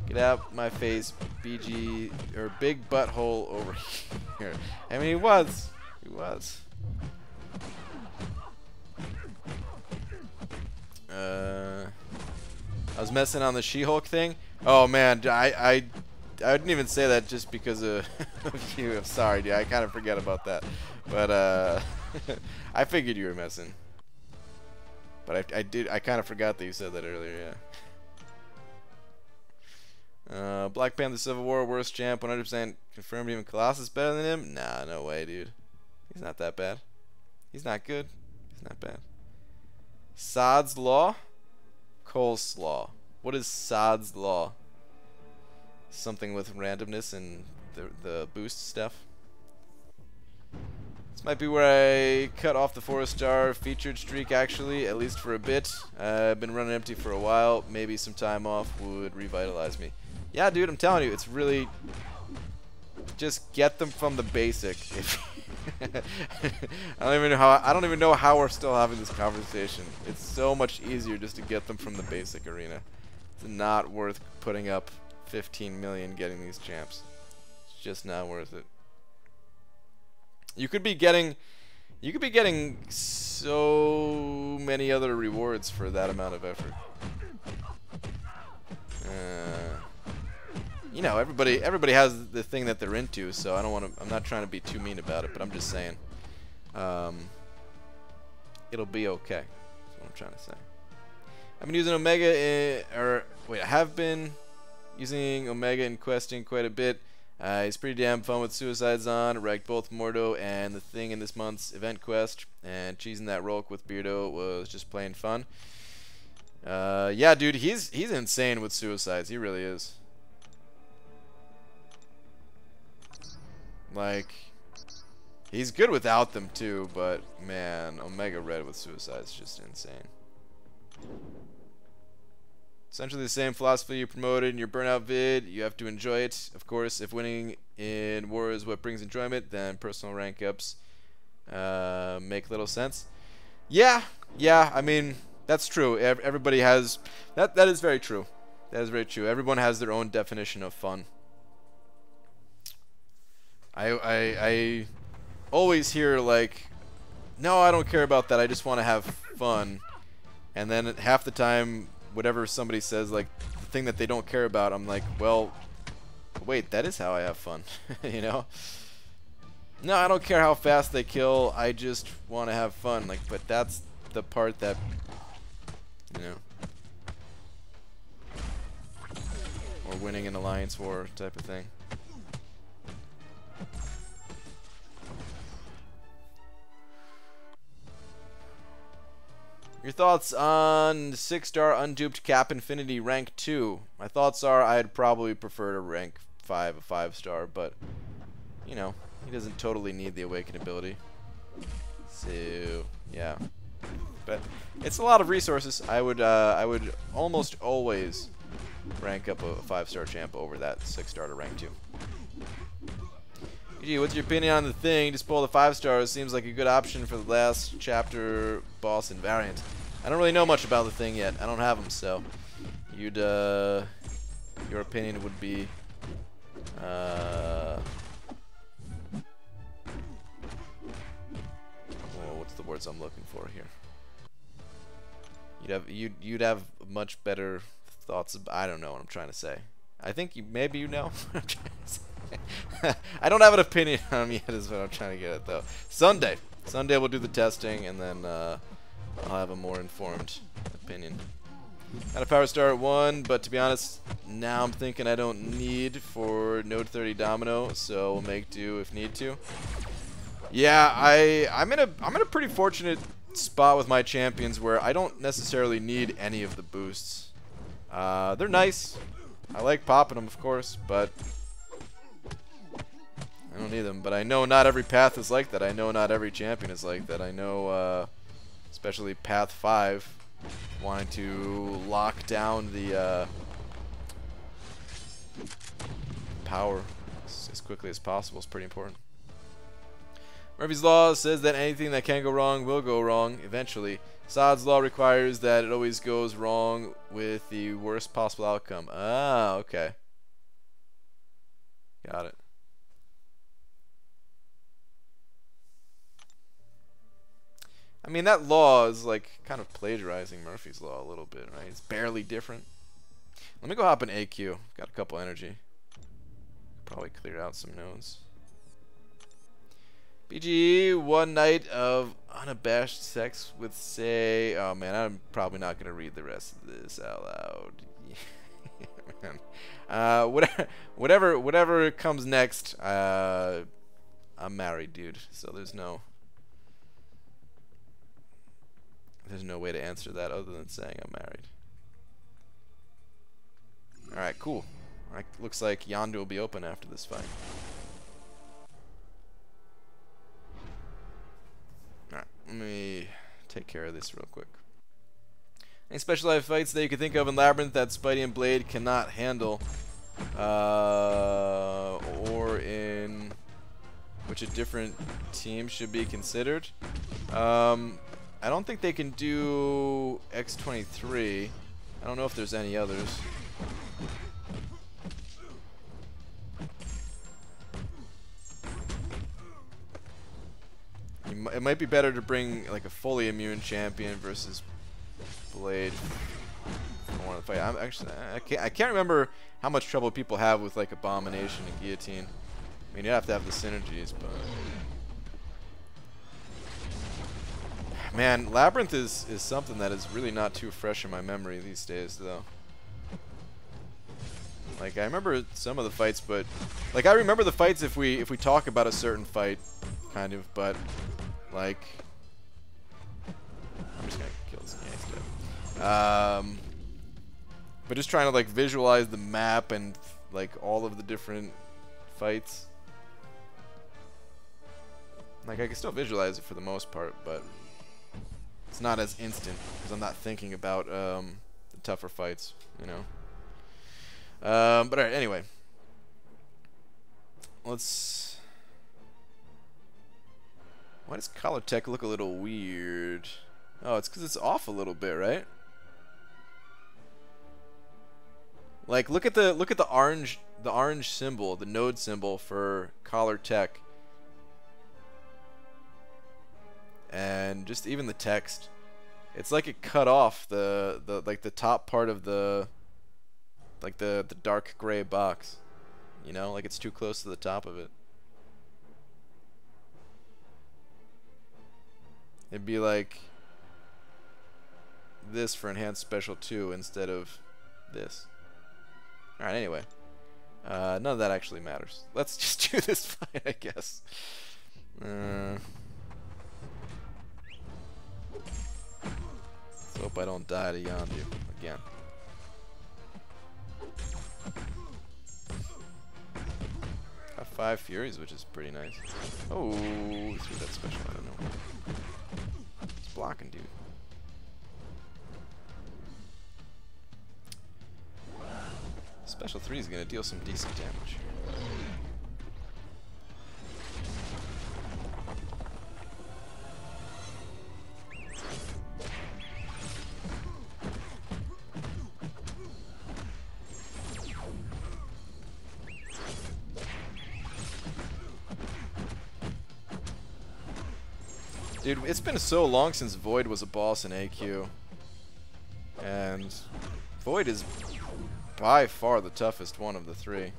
S1: Get out my face, BG, or big butthole over here. I mean, he was. I was messing on the She-Hulk thing. Oh man, I didn't even say that just because of you. I'm sorry, dude. I kind of forget about that. But I figured you were messing. But I kind of forgot that you said that earlier. Yeah. Black Panther Civil War worst champ 100% confirmed. Even Colossus better than him? Nah, no way, dude. He's not that bad. He's not good. He's not bad. Sod's Law? Coleslaw. What is Sod's Law? Something with randomness and the boost stuff. This might be where I cut off the 4-star featured streak, actually, at least for a bit. I've been running empty for a while. Maybe some time off would revitalize me. Yeah, dude, I'm telling you, it's really... just get them from the basic. I don't even know how we're still having this conversation. It's so much easier just to get them from the basic arena. It's not worth putting up 15 million getting these champs. It's just not worth it. You could be getting so many other rewards for that amount of effort. You know, everybody has the thing that they're into, so I'm not trying to be too mean about it, but I'm just saying it'll be okay. That's what I'm trying to say. I've been using Omega I have been using Omega in questing quite a bit. He's pretty damn fun with Suicides on. Wrecked both Mordo and the Thing in this month's event quest, and cheesing that Rolk with Beardo was just plain fun. Yeah, dude, he's insane with Suicides. He really is. Like, He's good without them too, but man, Omega Red with Suicide is just insane. Essentially the same philosophy you promoted in your Burnout vid. You have to enjoy it. Of course, if winning in war is what brings enjoyment, then personal rank ups make little sense. Yeah, I mean, that's true. Everybody has... That is very true. That is very true. Everyone has their own definition of fun. I always hear, like, no, I don't care about that. I just want to have fun. And then half the time, whatever somebody says, like, the thing that they don't care about, I'm like, well, wait, that is how I have fun. You know? No, I don't care how fast they kill. I just want to have fun. Like, but that's the part that, you know, or winning an alliance war type of thing. Your thoughts on 6-star unduped Cap Infinity rank 2? My thoughts are I'd probably prefer to rank 5 a 5-star, but you know, he doesn't totally need the Awaken ability. So yeah, but it's a lot of resources. I would almost always rank up a 5-star champ over that 6-star to rank 2. Gee, what's your opinion on the thing? Just pull the 5 stars. Seems like a good option for the last chapter boss and variant. I don't really know much about the thing yet. I don't have them, so you'd your opinion would be what's the words I'm looking for here? You'd have much better thoughts. I don't know what I'm trying to say. I think maybe you know what I'm trying to say. I don't have an opinion on him yet is what I'm trying to get at, though. Sunday we'll do the testing, and then I'll have a more informed opinion. Got a power star at 1, but to be honest, now I'm thinking I don't need for Node 30 Domino, so we'll make do if need to. Yeah, I'm in a pretty fortunate spot with my champions where I don't necessarily need any of the boosts. They're nice. I like popping them, of course, but I don't need them. But I know not every path is like that. I know not every champion is like that. I know, especially Path 5, wanting to lock down the power as quickly as possible is pretty important. Murphy's Law says that anything that can go wrong will go wrong eventually. Sod's Law requires that it always goes wrong with the worst possible outcome. Ah, okay. Got it. I mean, that law is like kind of plagiarizing Murphy's Law a little bit, right? It's barely different. Let me go hop in AQ. Got a couple energy. Probably clear out some nodes. BGE, one night of unabashed sex with say. Oh man, I'm probably not gonna read the rest of this out loud. Whatever comes next. I'm married, dude. So there's no way to answer that other than saying I'm married. All right, cool. Looks like Yondu will be open after this fight. Alright, let me take care of this real quick. Any specialized fights that you can think of in Labyrinth that Spidey and Blade cannot handle? Or in which a different team should be considered? I don't think they can do X-23. I don't know if there's any others. It might be better to bring like a fully immune champion versus Blade. I want to fight. I can't remember how much trouble people have with like Abomination and Guillotine. I mean, you have to have the synergies, but man, Labyrinth is something that is really not too fresh in my memory these days, though. Like I remember some of the fights, but like I remember the fights if we talk about a certain fight, kind of, but like I'm just gonna kill this guy instead. But just trying to like visualize the map and like all of the different fights. Like, I can still visualize it for the most part, but it's not as instant because I'm not thinking about the tougher fights, you know. But alright, anyway. Let's... Why does Collar Tech look a little weird? Oh, it's because it's off a little bit, right? Like, look at the orange symbol, the node symbol for Collar Tech. And just even the text. It's like it cut off the like the top part of the like the dark gray box. You know, like it's too close to the top of it. It'd be like this for Enhanced Special 2 instead of this. Alright, anyway. None of that actually matters. Let's just do this fight, I guess. Let's hope I don't die to Yondu again. Got 5 Furies, which is pretty nice. Oh, threw that special, I don't know. It's blocking, dude. Special 3 is going to deal some decent damage. Dude, it's been so long since Void was a boss in AQ. And Void is by far the toughest one of the 3.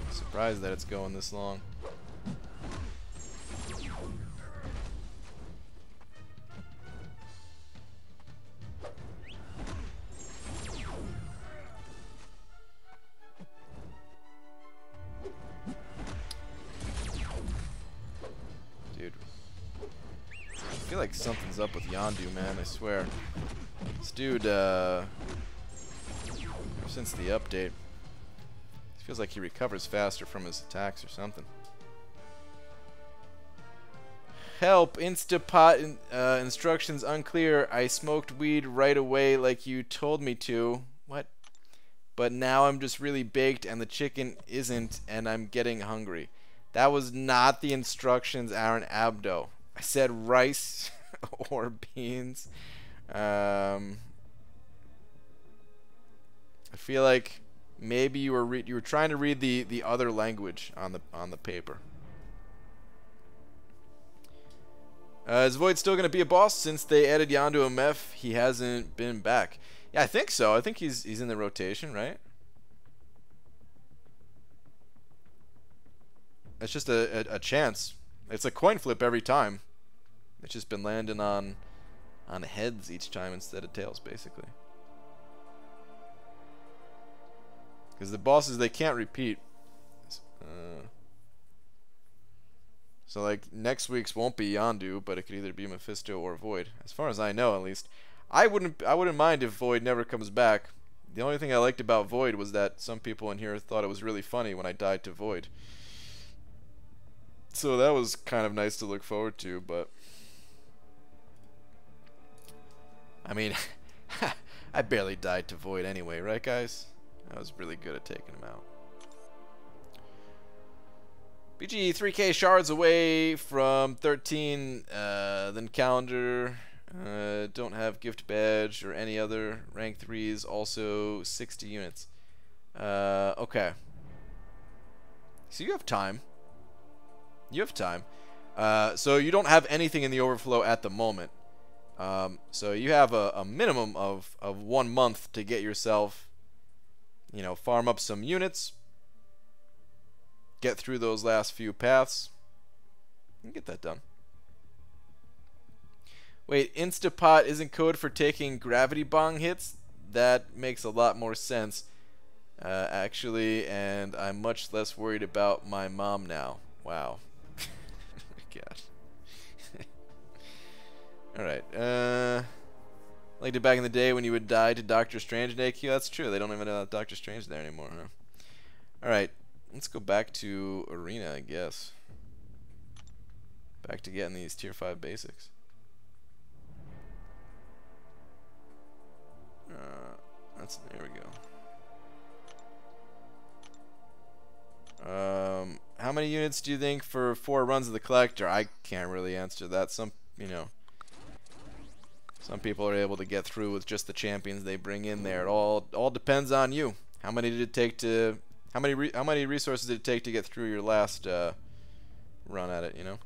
S1: Surprised that it's going this long. I feel like something's up with Yondu, man, I swear. This dude, ever since the update, it feels like he recovers faster from his attacks or something. Help! Instapot instructions unclear. I smoked weed right away like you told me to. What? But now I'm just really baked and the chicken isn't and I'm getting hungry. That was not the instructions, Aaron Abdo. I said rice or beans. I feel like maybe you were trying to read the other language on the paper. Is Void still gonna be a boss since they added Yondu MF? He hasn't been back. Yeah, I think so. I think he's in the rotation, right? It's just a chance. It's a coin flip every time. It's just been landing on heads each time instead of tails, basically. Because the bosses, they can't repeat. So like next week's won't be Yondu, but it could either be Mephisto or Void, as far as I know, at least. I wouldn't mind if Void never comes back. The only thing I liked about Void was that some people in here thought it was really funny when I died to Void. So that was kind of nice to look forward to, but I mean, I barely died to Void anyway, right guys? I was really good at taking him out. BG 3K shards away from 13, then calendar, don't have gift badge or any other rank 3s, also 60 units. Okay. So you have time. You have time. So you don't have anything in the overflow at the moment. So you have a minimum of 1 month to get yourself, you know, farm up some units, get through those last few paths, and get that done. Wait, Instapot isn't code for taking gravity bong hits? That makes a lot more sense, actually, and I'm much less worried about my mom now. Wow. God. Alright, like back in the day when you would die to Doctor Strange and AQ. That's true, they don't even have Doctor Strange there anymore, huh? Alright, let's go back to Arena, I guess. Back to getting these tier 5 basics. There we go. How many units do you think for 4 runs of the collector? I can't really answer that. Some people are able to get through with just the champions they bring in there. It all depends on you. How many did it take to how many resources did it take to get through your last run at it, you know?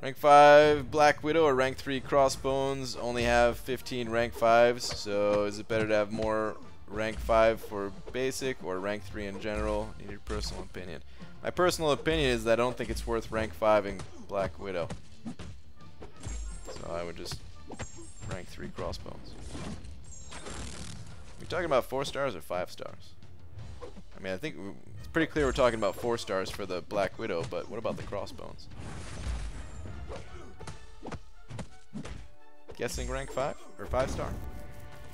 S1: Rank 5 Black Widow or rank 3 Crossbones only have 15 rank 5s, so is it better to have more rank 5 for basic or rank 3 in general? Need your personal opinion. My personal opinion is that I don't think it's worth rank 5 in Black Widow. So I would just rank 3 Crossbones. Are we talking about 4 stars or 5 stars? I mean, I think it's pretty clear we're talking about 4 stars for the Black Widow, but what about the Crossbones? Guessing rank 5 or 5 star.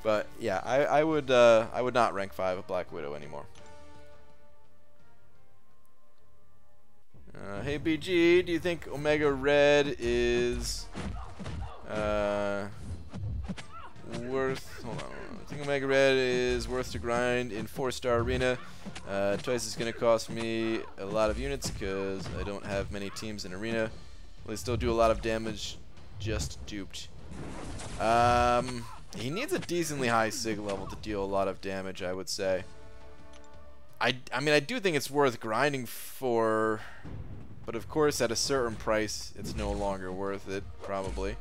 S1: But yeah, I would not rank 5 a Black Widow anymore. Hey BG, do you think Omega Red is worth? Hold on. I think Omega Red is worth to grind in 4-star arena. Twice is gonna cost me a lot of units because I don't have many teams in arena. Will they still do a lot of damage? Just duped. He needs a decently high sig level to deal a lot of damage, I would say. I mean, I do think it's worth grinding for, but of course at a certain price it's no longer worth it, probably.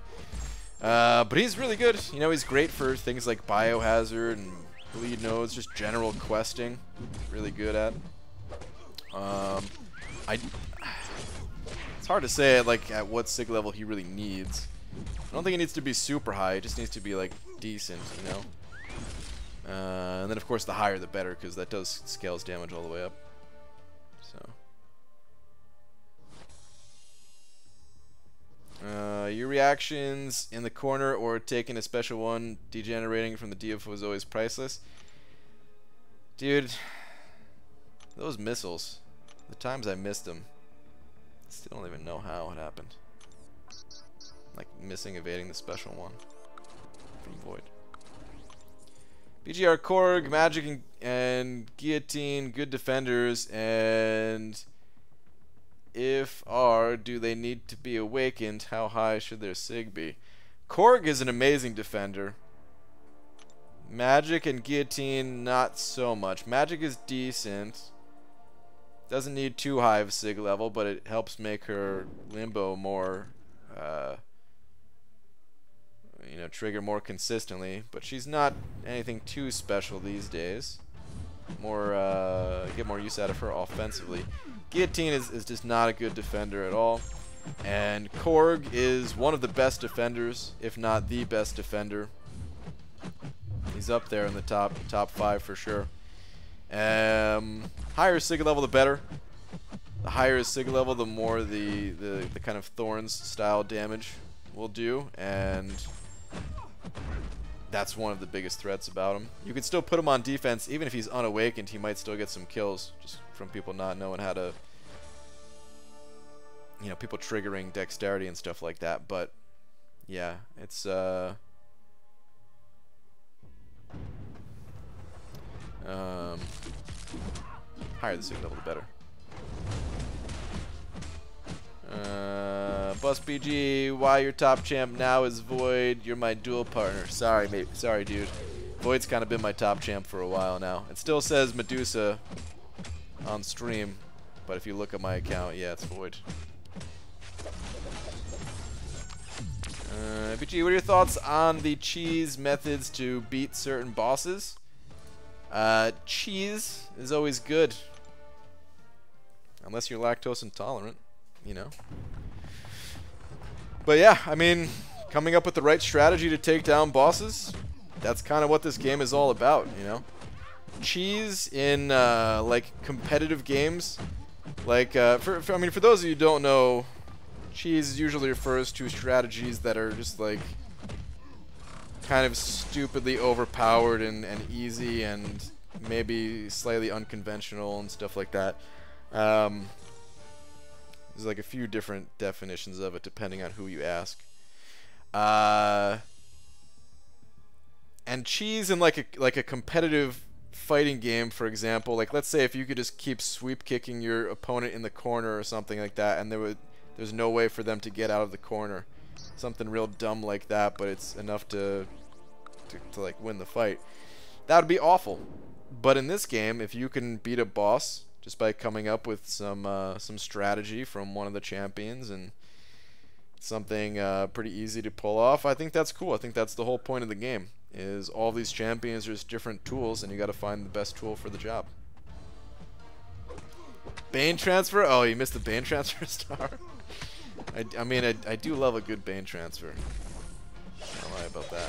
S1: But he's really good. You know, he's great for things like Biohazard and Bleed Nodes, just general questing. Really good at. It's hard to say like at what sig level he really needs. I don't think it needs to be super high. It just needs to be like decent, you know. And then of course the higher the better, because that does scales damage all the way up. So your reactions in the corner or taking a special one, degenerating from the DF was always priceless. Dude, those missiles, the times I missed them, I still don't even know how it happened. Like missing evading the special one from Void. BGR Korg, Magic and Guillotine, good defenders, and if do they need to be awakened? How high should their sig be? Korg is an amazing defender. Magic and Guillotine, not so much. Magic is decent. Doesn't need too high of sig level, but it helps make her limbo more you know, trigger more consistently, but she's not anything too special these days. Get more use out of her offensively. Guillotine is just not a good defender at all, and Korg is one of the best defenders, if not the best defender. He's up there in the top 5 for sure. Higher sig level the better. The higher his sig level, the more the kind of Thorns style damage will do, and that's one of the biggest threats about him. You can still put him on defense, even if he's unawakened, he might still get some kills just from people not knowing how to, you know, people triggering dexterity and stuff like that. But yeah, it's higher the sig level, the better. Bus BG, why your top champ now is Void? You're my duel partner. Sorry, mate. Sorry, dude. Void's kind of been my top champ for a while now. It still says Medusa on stream, but if you look at my account, yeah, it's Void. BG, what are your thoughts on the cheese methods to beat certain bosses? Cheese is always good, unless you're lactose intolerant, you know. But yeah, I mean, coming up with the right strategy to take down bosses, that's kind of what this game is all about, you know. Cheese in like competitive games Like, I mean, for those of you who don't know, cheese usually refers to strategies that are just like kind of stupidly overpowered and easy and maybe slightly unconventional and stuff like that. There's like a few different definitions of it depending on who you ask. And cheese in like a competitive fighting game, for example, like let's say if you could just keep sweep kicking your opponent in the corner or something like that, and there's no way for them to get out of the corner, something real dumb like that, but it's enough to like win the fight. That would be awful. But in this game, if you can beat a boss just by coming up with some strategy from one of the champions and something pretty easy to pull off, I think that's cool. I think that's the whole point of the game. Is all these champions, there's different tools, and you got to find the best tool for the job. Bane transfer? Oh, you missed the Bane transfer star. I mean, I do love a good Bane transfer. Can't lie about that.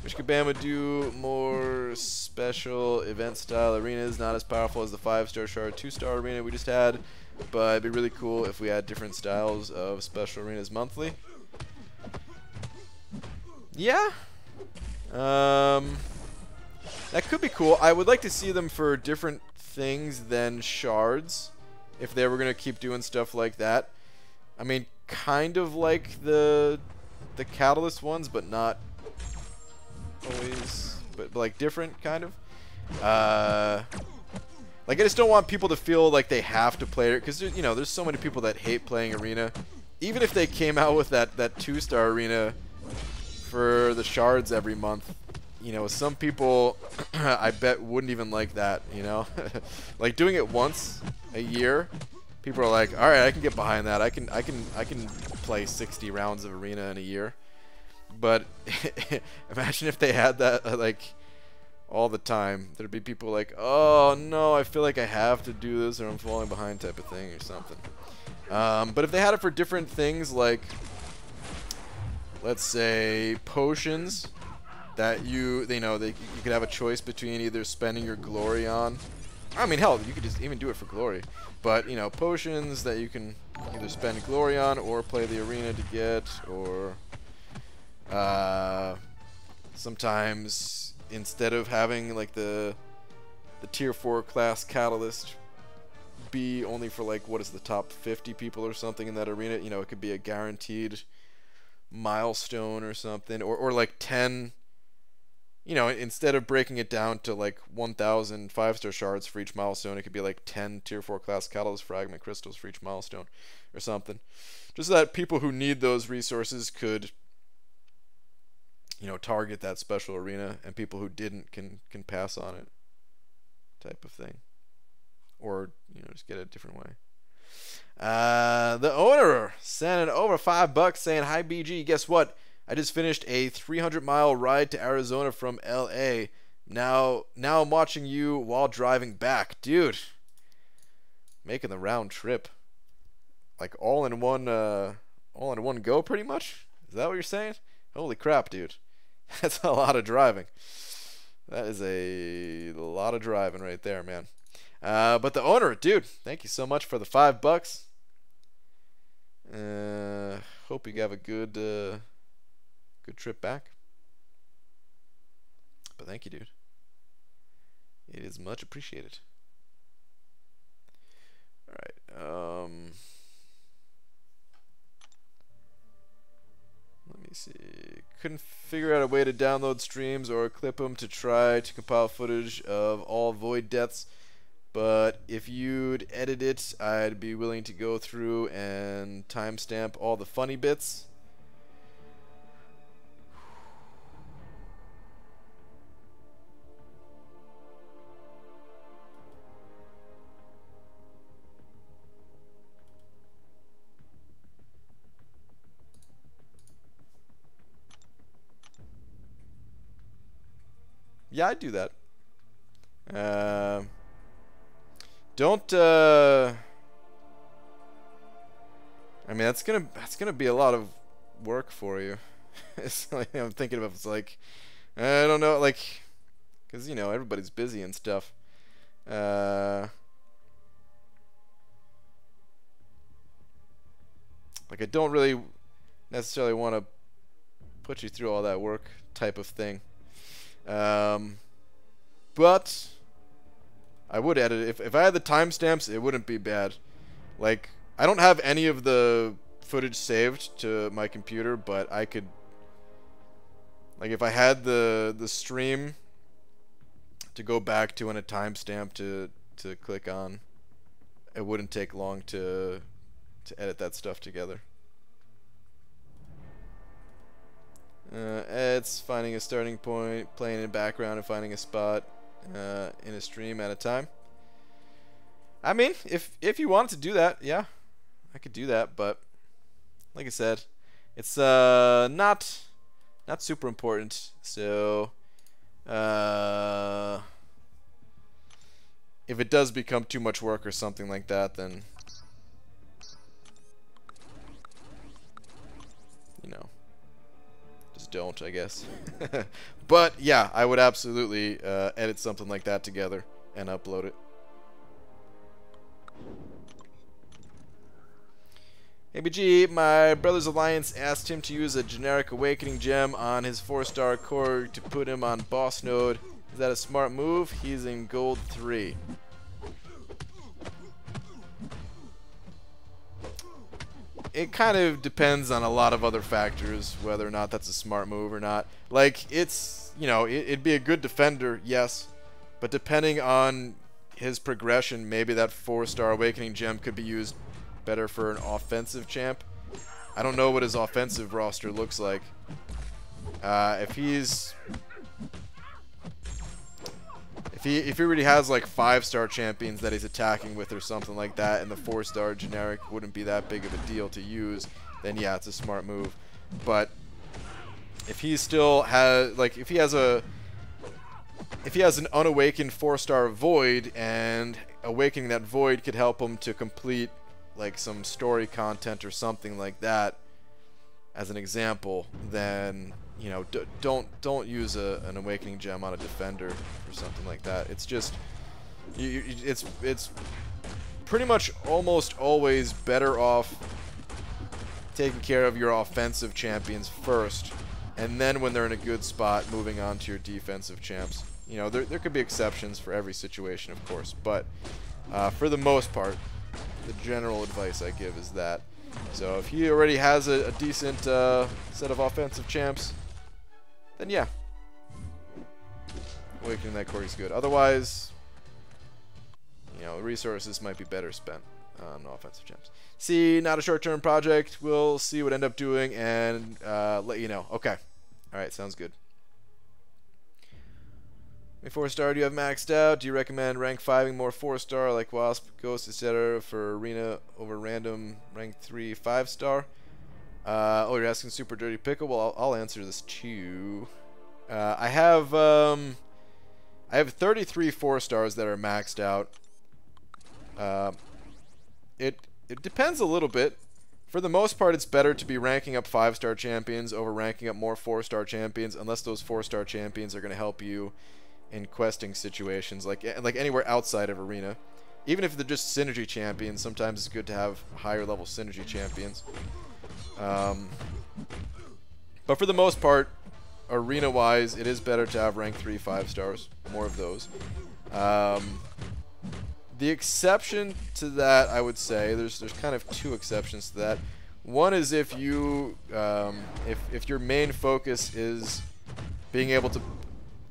S1: Wish Kabam would do more special event style arenas, not as powerful as the 5-star shard 2-star arena we just had, but it'd be really cool if we had different styles of special arenas monthly. Yeah. That could be cool. I would like to see them for different things than shards, if they were gonna keep doing stuff like that. I mean, kind of like the Catalyst ones, but not always, but like different kind of. Like I just don't want people to feel like they have to play it, because you know there's so many people that hate playing arena. Even if they came out with that 2-star arena for the shards every month, you know, some people I bet wouldn't even like that, you know. Like doing it once a year, people are like, all right, I can get behind that. I can play 60 rounds of arena in a year. But imagine if they had that like all the time. There'd be people like, oh no, I feel like I have to do this or I'm falling behind type of thing or something. But if they had it for different things, like let's say potions that you could have a choice between either spending your glory on. I mean, hell, you could just even do it for glory. But, you know, potions that you can either spend glory on or play the arena to get, or sometimes instead of having like the tier 4 class catalyst be only for like what is the top 50 people or something in that arena, you know, it could be a guaranteed milestone or something, or like 10, you know, instead of breaking it down to like 1,000 5-star shards for each milestone, it could be like 10 tier 4 class catalyst fragment crystals for each milestone or something, just so that people who need those resources could, you know, target that special arena, and people who didn't can pass on it type of thing, or, you know, just get it a different way. The owner sent over $5 saying, hi BG, guess what? I just finished a 300-mile ride to Arizona from LA. Now I'm watching you while driving back. Dude, making the round trip. Like all in one go pretty much? Is that what you're saying? Holy crap, dude. That's a lot of driving. That is a lot of driving right there, man. But the owner, dude, thank you so much for the $5. Hope you have a good trip back. But thank you, dude. It is much appreciated. All right. Let me see. Couldn't figure out a way to download streams or clip them to try to compile footage of all void deaths. But if you'd edit it, I'd be willing to go through and timestamp all the funny bits. Yeah, I'd do that. Don't I mean, that's gonna be a lot of work for you. It's like, I'm thinking about, it's like, I don't know, like, because, you know, everybody's busy and stuff. Like, I don't really necessarily want to put you through all that work type of thing. But I would edit it. If I had the timestamps, it wouldn't be bad. Like, I don't have any of the footage saved to my computer, but I could, like, if I had the stream to go back to and a timestamp to click on, it wouldn't take long to edit that stuff together. Ed's finding a starting point, playing in background, and finding a spot in a stream at a time. I mean, if you wanted to do that, yeah, I could do that. But like I said, it's not super important. So if it does become too much work or something like that, then you know, just don't, I guess. But yeah, I would absolutely edit something like that together and upload it. ABG, my brother's alliance asked him to use a generic awakening gem on his 4-star core to put him on boss node. Is that a smart move? He's in gold 3. It kind of depends on a lot of other factors whether or not that's a smart move or not. Like, it's, you know, it'd be a good defender, yes, but depending on his progression, maybe that 4-star awakening gem could be used better for an offensive champ. I don't know what his offensive roster looks like. If he already has like 5-star champions that he's attacking with or something like that, and the 4-star generic wouldn't be that big of a deal to use, then yeah, it's a smart move. But if he still has, like, if he has an unawakened 4-star void, and awakening that void could help him to complete like some story content or something like that, as an example, then, you know, don't use an awakening gem on a defender or something like that. It's just, it's pretty much almost always better off taking care of your offensive champions first, and then when they're in a good spot, moving on to your defensive champs. You know, there could be exceptions for every situation, of course, but for the most part, the general advice I give is that. So if he already has a decent set of offensive champs, then yeah, awakening that core is good. Otherwise, you know, resources might be better spent on offensive champs. See, not a short-term project. We'll see what I end up doing and let you know. Okay. All right, sounds good. 4-star, do you have maxed out? Do you recommend rank 5ing more 4-star like Wasp, Ghost, etc. for arena over random rank 3 5-star? Oh, you're asking Super Dirty Pickle? Well, I'll answer this too. I have 33 4-stars that are maxed out. It depends a little bit. For the most part, it's better to be ranking up 5-star champions over ranking up more 4-star champions, unless those 4-star champions are going to help you in questing situations, like anywhere outside of arena. Even if they're just synergy champions, sometimes it's good to have higher level synergy champions. But for the most part, arena wise, it is better to have rank 3 5-stars, more of those. The exception to that, I would say, there's kind of 2 exceptions to that. One is if you if your main focus is being able to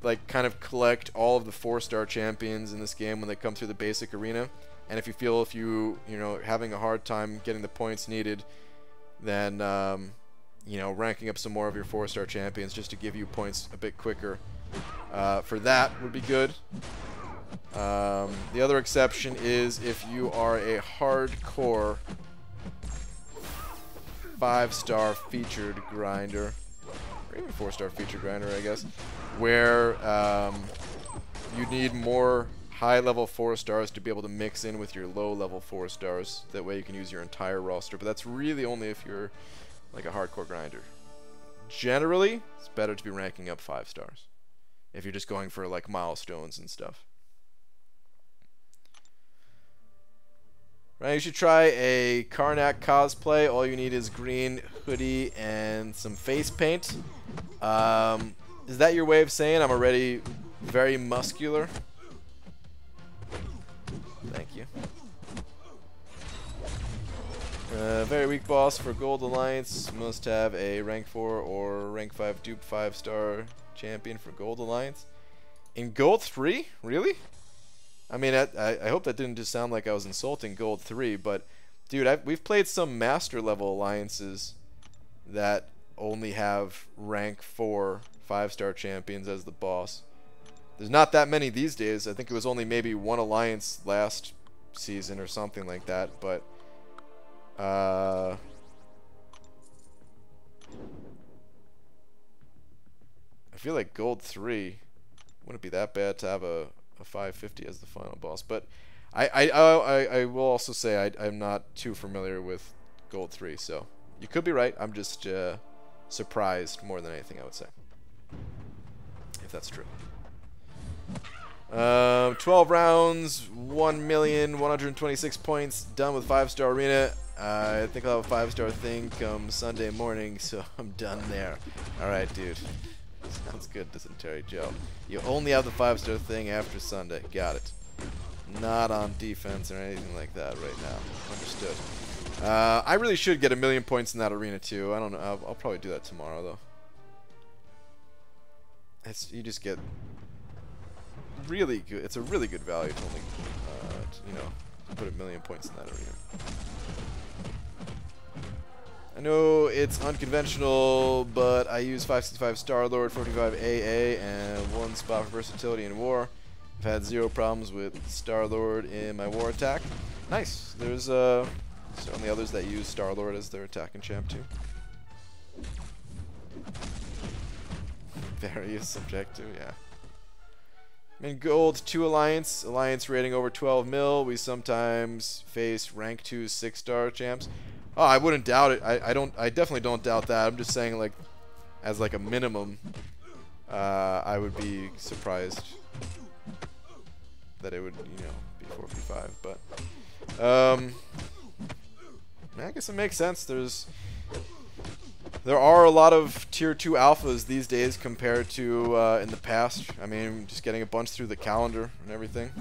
S1: like kind of collect all of the 4-star champions in this game when they come through the basic arena, and if you feel you know, having a hard time getting the points needed, then you know, ranking up some more of your 4-star champions just to give you points a bit quicker, for that would be good. The other exception is if you are a hardcore 5-star featured grinder, or even 4-star featured grinder, I guess, where you need more high-level 4-stars to be able to mix in with your low-level 4-stars. That way you can use your entire roster, but that's really only if you're like a hardcore grinder. Generally, it's better to be ranking up 5-stars if you're just going for like milestones and stuff. Right, you should try a Karnak cosplay. All you need is green hoodie and some face paint. Is that your way of saying I'm already very muscular? Thank you. Very weak boss for Gold Alliance. Must have a rank 4 or rank 5 duped 5-star champion for Gold Alliance. In Gold 3? Really? I mean, I hope that didn't just sound like I was insulting Gold 3, but dude, we've played some master level alliances that only have rank 4 5-star champions as the boss. There's not that many these days. I think it was only maybe one alliance last season or something like that, but I feel like Gold 3 wouldn't be that bad to have a 550 as the final boss, but I will also say I'm not too familiar with Gold 3, so you could be right. I'm just surprised more than anything, I would say, if that's true. 12 rounds, 1,126 points, done with 5-star arena. I think I'll have a 5-star thing come Sunday morning, so I'm done there. Alright, dude. Sounds good, Dysentery Joe. You only have the 5-star thing after Sunday. Got it. Not on defense or anything like that right now. Understood. I really should get 1,000,000 points in that arena too. I don't know. I'll probably do that tomorrow though. You just get really good. It's a really good value to only, you know, put 1,000,000 points in that arena. I know it's unconventional, but I use 565 Star-Lord, 45 AA, and 1 spot for versatility in war. I've had 0 problems with Star-Lord in my war attack. Nice. There's certainly others that use Star-Lord as their attacking champ too. Very subjective, yeah. In Gold 2 Alliance rating over 12 mil. We sometimes face rank 2 6-star champs. Oh, I wouldn't doubt it. I definitely don't doubt that. I'm just saying, like, as like a minimum, I would be surprised that it would, you know, be 4v5. But I guess it makes sense. There are a lot of tier 2 alphas these days compared to in the past. I mean, just getting a bunch through the calendar and everything.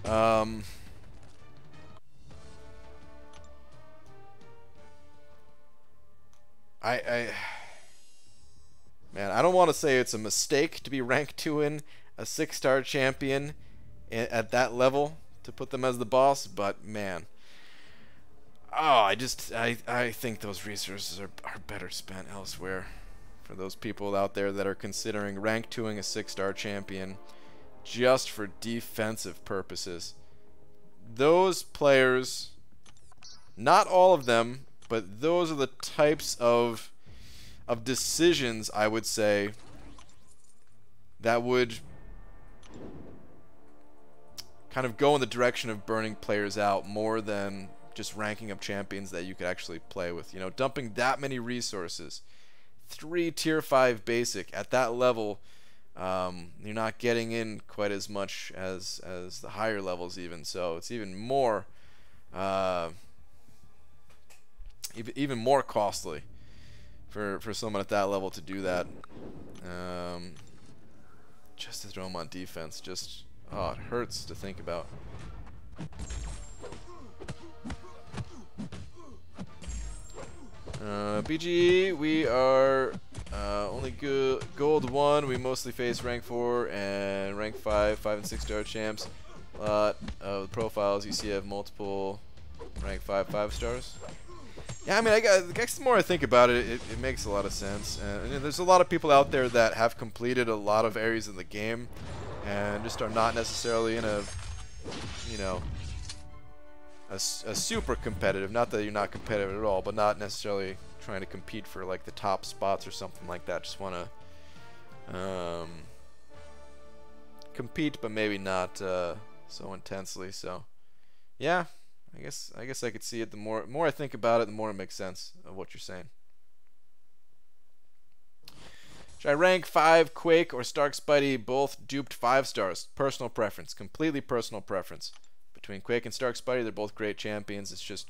S1: Man, I don't want to say it's a mistake to be ranked 2 in a 6-star champion at that level to put them as the boss, but man, oh, I think those resources are better spent elsewhere for those people out there that are considering rank 2ing a 6-star champion just for defensive purposes. Those players, not all of them, but those are the types of decisions, I would say, that would kind of go in the direction of burning players out more than just ranking up champions that you could actually play with. You know, dumping that many resources, 3 tier 5 basic at that level, you're not getting in quite as much as the higher levels even. So it's even more even more costly for someone at that level to do that. Just to throw them on defense, just, oh, it hurts to think about. BGE, we are only Gold 1. We mostly face rank 4 and rank 5, 5 and 6-star champs. A lot of the profiles you see have multiple rank 5 5-stars. Yeah, I mean, I guess the more I think about it, it makes a lot of sense. And there's a lot of people out there that have completed a lot of areas in the game and just are not necessarily in a, you know, a super competitive, not that you're not competitive at all, but not necessarily trying to compete for like the top spots or something like that. Just want to compete, but maybe not so intensely. So yeah, I guess I could see it. The more I think about it, the more it makes sense of what you're saying. Should I rank 5 Quake or Stark Spidey, both duped 5 stars? Personal preference, completely personal preference. between Quake and Stark Spidey, they're both great champions. It's just,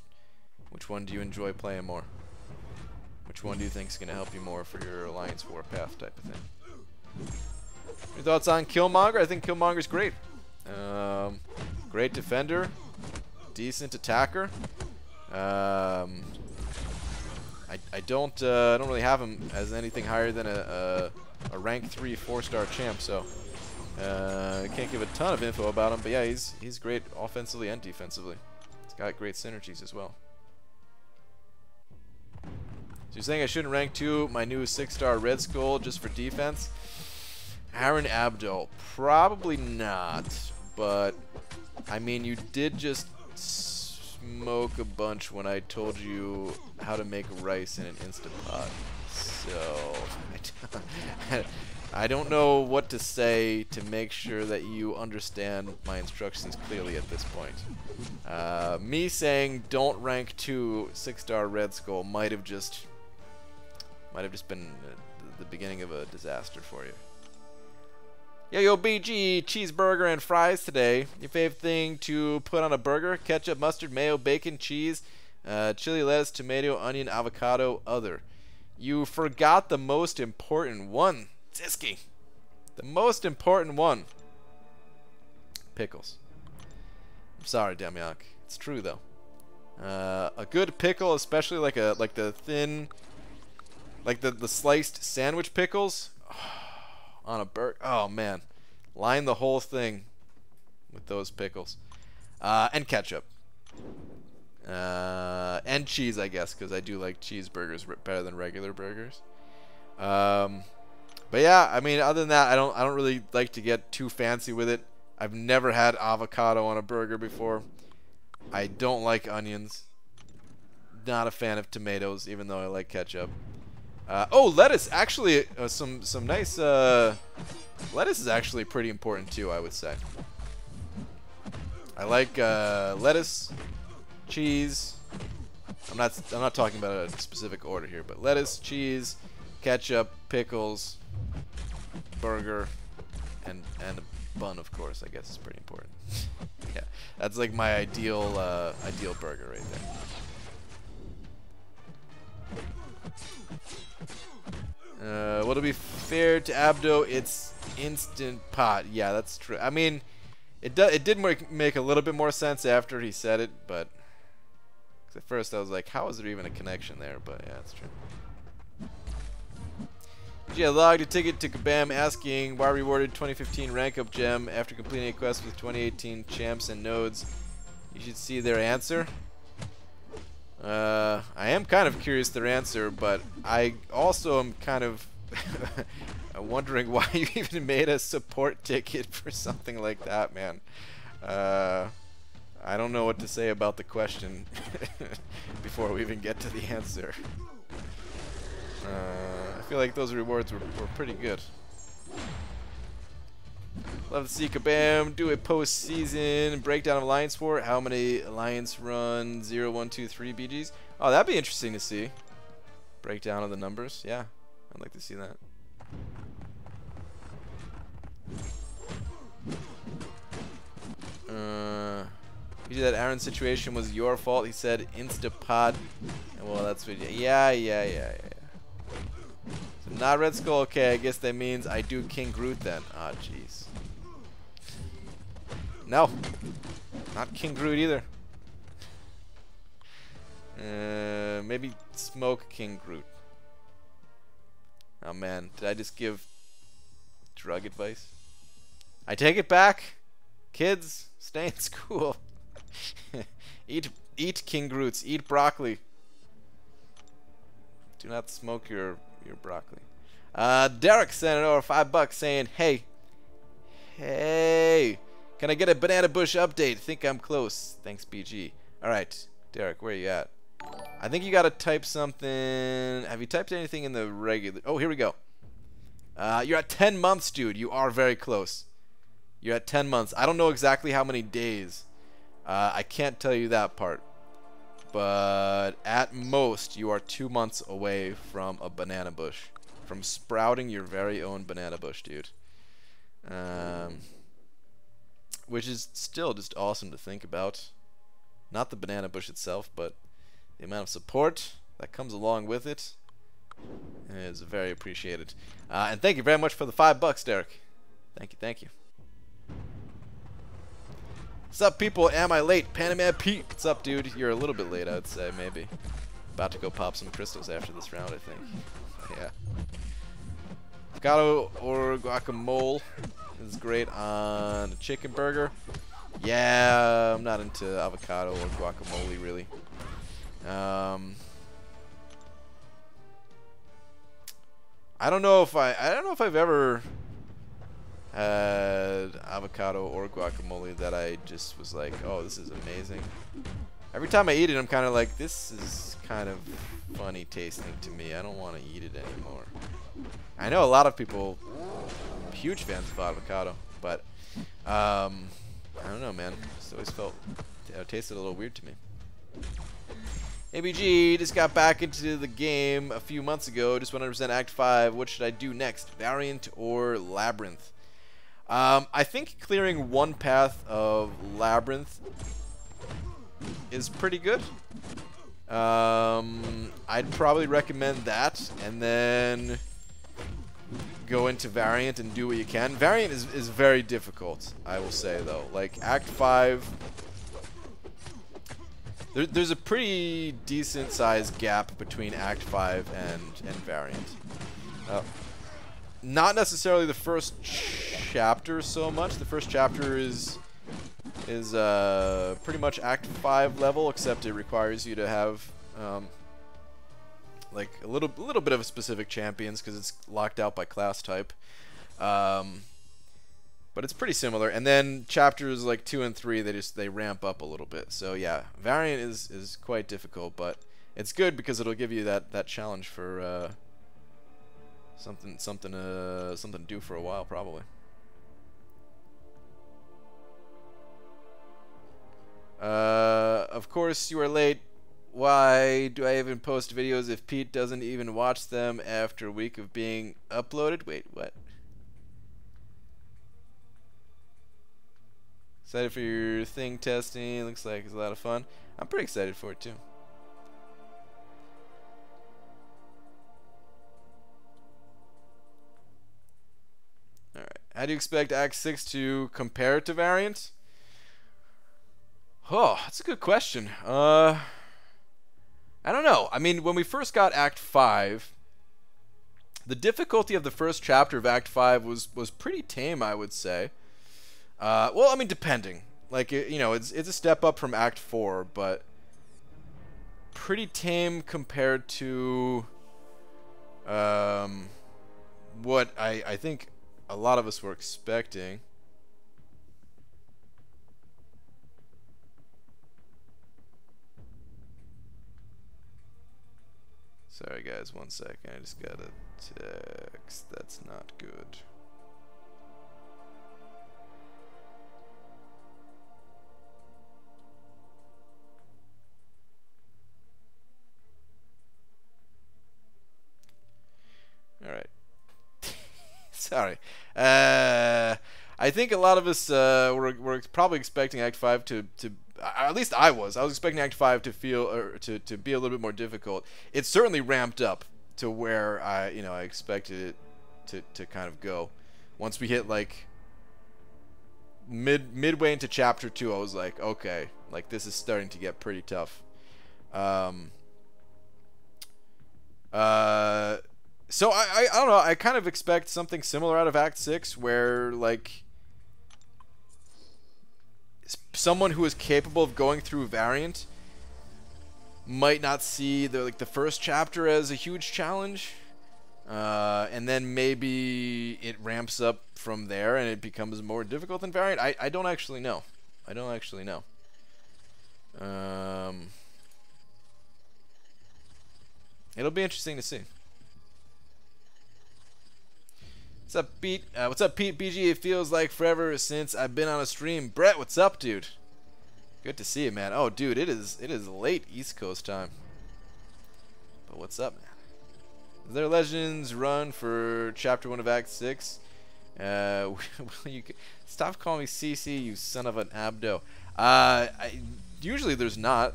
S1: which one do you enjoy playing more? Which one do you think is going to help you more for your Alliance Warpath type of thing? Your thoughts on Killmonger? I think Killmonger's great. Great defender, decent attacker. I don't really have him as anything higher than a rank 3 4-star champ, so I can't give a ton of info about him. But yeah, he's great offensively and defensively. He's got great synergies as well. So you're saying I shouldn't rank 2 my new 6-star Red Skull just for defense? Aaron Abdul, probably not. But I mean, you did just smoke a bunch when I told you how to make rice in an Instapot. So I don't know what to say to make sure that you understand my instructions clearly at this point. Me saying don't rank 2 6-star Red Skull might have just been the beginning of a disaster for you. Yo, BG, cheeseburger and fries today. Your favorite thing to put on a burger? Ketchup, mustard, mayo, bacon, cheese, chili, lettuce, tomato, onion, avocado, other. You forgot the most important one, Ziski. The most important one. Pickles. I'm sorry, Demyak. It's true though. A good pickle, especially like the thin, like the sliced sandwich pickles. On a burger. Oh man, line the whole thing with those pickles, and ketchup, and cheese, I guess, because I do like cheeseburgers better than regular burgers. But yeah, I mean, other than that, I don't really like to get too fancy with it. I've never had avocado on a burger before. I don't like onions. Not a fan of tomatoes, even though I like ketchup. Oh, lettuce. Actually, some nice lettuce is actually pretty important too, I would say. I like lettuce, cheese. I'm not talking about a specific order here, but lettuce, cheese, ketchup, pickles, burger, and a bun, of course. I guess is pretty important. Yeah, that's like my ideal burger right there. Well, to be fair to Abdo, it's instant pot. Yeah, that's true. I mean, it did make a little bit more sense after he said it, but at first I was like, how is there even a connection there? But yeah, that's true. Yeah, logged a ticket to Kabam asking why rewarded 2015 rank up gem after completing a quest with 2018 champs and nodes. You should see their answer. I am kind of curious their answer, but I also am kind of wondering why you even made a support ticket for something like that, man. I don't know what to say about the question before we even get to the answer. I feel like those rewards were pretty good. Love to see Kabam do a post-season breakdown of Alliance War. How many Alliance run 0, 1, 2, 3 BGs? Oh, that'd be interesting to see. Breakdown of the numbers. Yeah, I'd like to see that. You said that Aaron's situation was your fault. He said Instapod. Well, that's what. Yeah. So not Red Skull. Okay, I guess that means I do King Groot then. Ah, jeez. No, not King Groot either. Maybe smoke King Groot. Oh man, did I just give drug advice? I take it back. Kids, stay in school. Eat King Groots. Eat broccoli. Do not smoke your broccoli. Derek sent it over $5 saying, hey, can I get a banana bush update? Think I'm close. Thanks, BG. All right, Derek, where are you at? I think you gotta type something. Have you typed anything in the regular? Oh, here we go. You're at 10 months, dude. You are very close. You're at 10 months. I don't know exactly how many days. I can't tell you that part. But at most, you are 2 months away from a banana bush. From sprouting your very own banana bush, dude. which is still just awesome to think about. Not the banana bush itself, but the amount of support that comes along with it is very appreciated. And thank you very much for the $5, Derek. Thank you, thank you. What's up, people? Am I late? Panaman Pete. What's up, dude? You're a little bit late, I'd say, maybe. About to go pop some crystals after this round, I think. Yeah. Avocado or guacamole is great on a chicken burger. Yeah, I'm not into avocado or guacamole, really. I don't know if I've ever had avocado or guacamole that I just was like, oh, this is amazing. Every time I eat it, I'm kind of like, this is kind of funny tasting to me. I don't want to eat it anymore. I know a lot of people, huge fans of avocado, but I don't know, man. It's always felt, it tasted a little weird to me. ABG just got back into the game a few months ago. Just 100% Act 5. What should I do next? Variant or Labyrinth? I think clearing one path of Labyrinth is pretty good. I'd probably recommend that, and then go into Variant and do what you can. Variant is very difficult, I will say, though. Like, Act 5... There's a pretty decent sized gap between Act 5 and Variant. Not necessarily the first chapter so much. The first chapter is pretty much Act 5 level, except it requires you to have like a little bit of a specific champions because it's locked out by class type. But it's pretty similar. And then chapters like 2 and 3, they ramp up a little bit. So yeah, Variant is quite difficult, but it's good because it'll give you that challenge for something to do for a while, probably. Of course you are late. Why do I even post videos if Pete doesn't even watch them after a week of being uploaded? Wait, what? Excited for your thing testing. Looks like it's a lot of fun. I'm pretty excited for it too. Alright. How do you expect Act 6 to compare to Variant? Oh, that's a good question. I don't know. I mean, when we first got Act 5, the difficulty of the first chapter of Act 5 was pretty tame, I would say. Well, I mean, depending. Like, you know, it's a step up from Act 4, but pretty tame compared to what I think a lot of us were expecting. Sorry, guys, 1 second. I just got a text. That's not good. Alright. Sorry. I think a lot of us were probably expecting Act 5 to at least I was expecting Act 5 to feel or to be a little bit more difficult. It certainly ramped up to where I expected it to kind of go. Once we hit like midway into chapter 2, I was like, okay, like this is starting to get pretty tough. So I don't know, I kind of expect something similar out of Act 6 where like someone who is capable of going through Variant might not see the first chapter as a huge challenge, and then maybe it ramps up from there and it becomes more difficult than Variant. I don't actually know. I don't actually know. It'll be interesting to see. What's up, Pete? What's up, Pete? BG, it feels like forever since I've been on a stream. Brett, what's up, dude? Good to see you, man. Oh, dude, it is late East Coast time. But what's up, man? Is there Legends run for Chapter 1 of Act 6? Will you stop calling me CC, you son of an abdo? Usually there's not.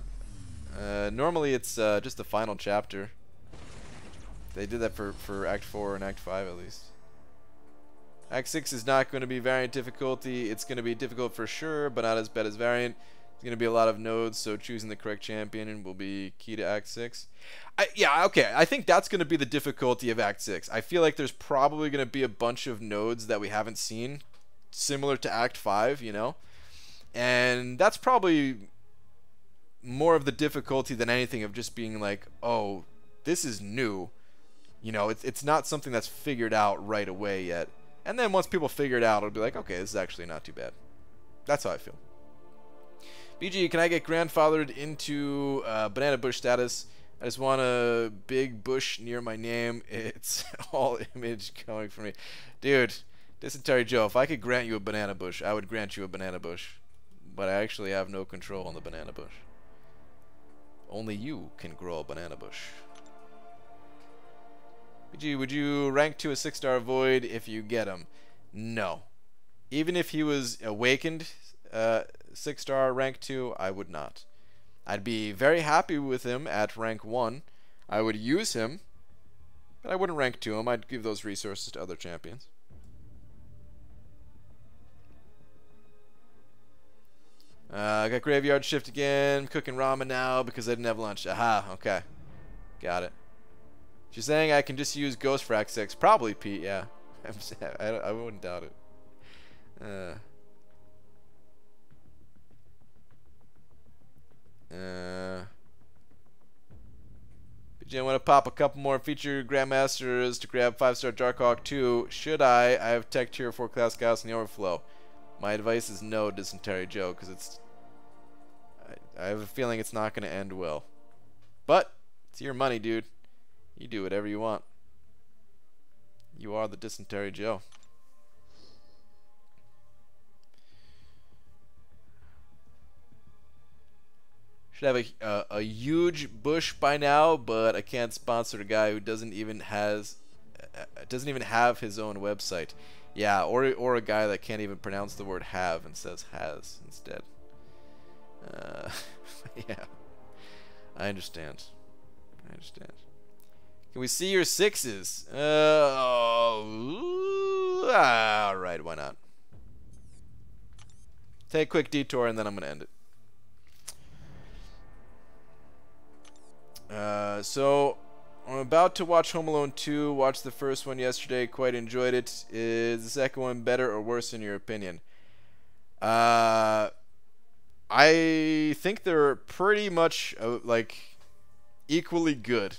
S1: Normally it's just the final chapter. They did that for Act 4 and Act 5 at least. Act 6 is not going to be variant difficulty. It's going to be difficult for sure, but not as bad as variant. It's going to be a lot of nodes, so choosing the correct champion will be key to Act 6. Yeah, okay. I think that's going to be the difficulty of Act 6. I feel like there's probably going to be a bunch of nodes that we haven't seen, similar to Act 5, you know? And that's probably more of the difficulty than anything of just being like, oh, this is new. You know, it's not something that's figured out right away yet. And then once people figure it out, it'll be like, okay, this is actually not too bad. That's how I feel. BG, can I get grandfathered into banana bush status? I just want a big bush near my name. It's all image coming from me. Dude, Dysentery Joe, if I could grant you a banana bush, I would grant you a banana bush. But I actually have no control on the banana bush. Only you can grow a banana bush. BG, would you rank to a 6-star void if you get him? No. Even if he was awakened 6-star rank 2, I would not. I'd be very happy with him at rank 1. I would use him, but I wouldn't rank 2 him. I'd give those resources to other champions. I got graveyard shift again. Cooking ramen now because I didn't have lunch. Aha, okay. Got it. She's saying I can just use Ghost for Act 6. Probably, Pete, yeah. I wouldn't doubt it. BG, I want to pop a couple more feature Grandmasters to grab 5-star Darkhawk 2. Should I? I have Tech Tier 4 Class Chaos in the Overflow. My advice is no, Dysentery Joe, because it's... I have a feeling it's not going to end well. But, it's your money, dude. You do whatever you want. You are the Dysentery Joe. Should have a huge bush by now, but I can't sponsor a guy who doesn't even have his own website. Yeah, or a guy that can't even pronounce the word have and says has instead. Yeah, I understand. I understand. Can we see your 6s? Alright, why not? Take a quick detour and then I'm going to end it. So, I'm about to watch Home Alone 2. Watched the first one yesterday. Quite enjoyed it. Is the second one better or worse in your opinion? I think they're pretty much like equally good.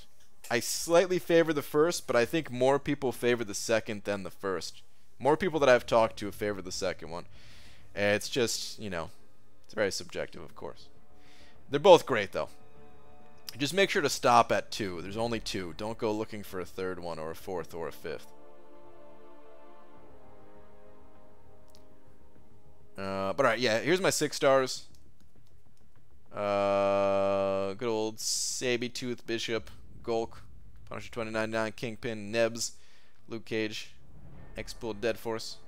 S1: I slightly favor the first, but I think more people favor the second than the first. More people that I've talked to favor the second one. It's just, you know, it's very subjective, of course. They're both great, though. Just make sure to stop at 2. There's only 2. Don't go looking for a third one or a fourth or a fifth. But alright, yeah, here's my 6 stars. Good old Sabi-Tooth Bishop, Gulk, Punisher 2099, Kingpin, Nebs, Luke Cage, X-Pool, Dead Force,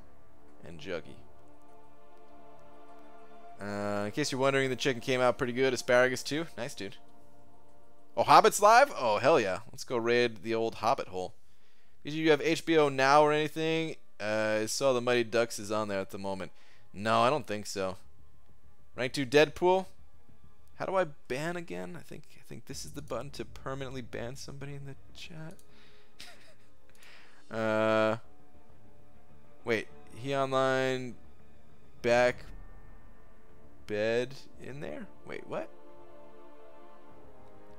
S1: and Juggy. In case you're wondering, the chicken came out pretty good. Asparagus too. Nice, dude. Oh, Hobbit's live? Oh, hell yeah. Let's go raid the old Hobbit hole. Did you have HBO Now or anything? I saw the Mighty Ducks is on there at the moment. No, I don't think so. Rank 2 Deadpool. How do I ban again? I think this is the button to permanently ban somebody in the chat. Wait, he online back bed in there? Wait, what?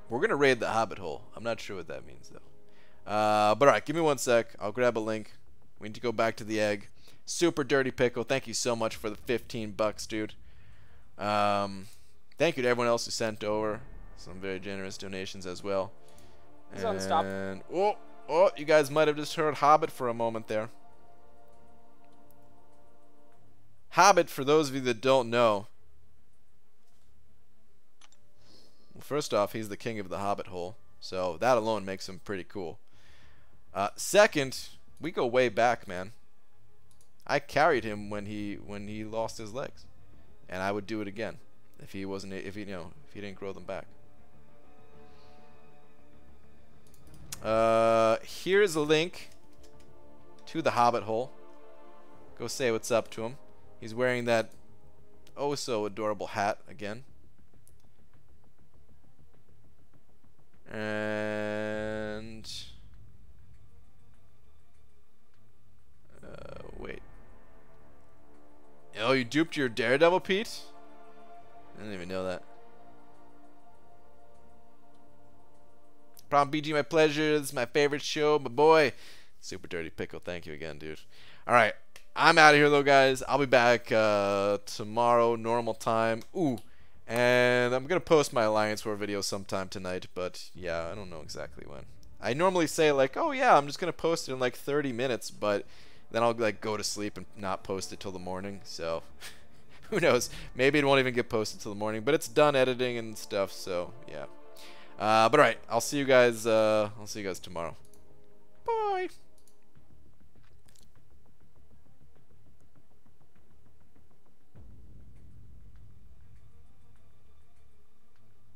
S1: We're gonna raid the Hobbit hole. I'm not sure what that means though. But alright, give me 1 sec. I'll grab a link. We need to go back to the egg. Super Dirty Pickle, thank you so much for the 15 bucks, dude. Thank you to everyone else who sent over some very generous donations as well. And oh, you guys might have just heard Hobbit for a moment there. Hobbit, for those of you that don't know, well, first off, he's the king of the Hobbit hole, so that alone makes him pretty cool. Second, we go way back, man. I carried him when he lost his legs, and I would do it again if he wasn't if he didn't grow them back. Here's a link to the Hobbit hole. Go say what's up to him. He's wearing that oh so adorable hat again. And wait. Oh, you duped your Daredevil, Pete? I didn't even know that. Prom BG, my pleasure. This is my favorite show, my boy. Super Dirty Pickle. Thank you again, dude. All right. I'm out of here, though, guys. I'll be back tomorrow, normal time. Ooh. And I'm going to post my Alliance War video sometime tonight. But, yeah, I don't know exactly when. I normally say, like, oh, yeah, I'm just going to post it in, like, 30 minutes. But then I'll, like, go to sleep and not post it till the morning. So, who knows? Maybe it won't even get posted till the morning. But it's done editing and stuff, so, yeah. But alright, I'll see you guys tomorrow. Bye.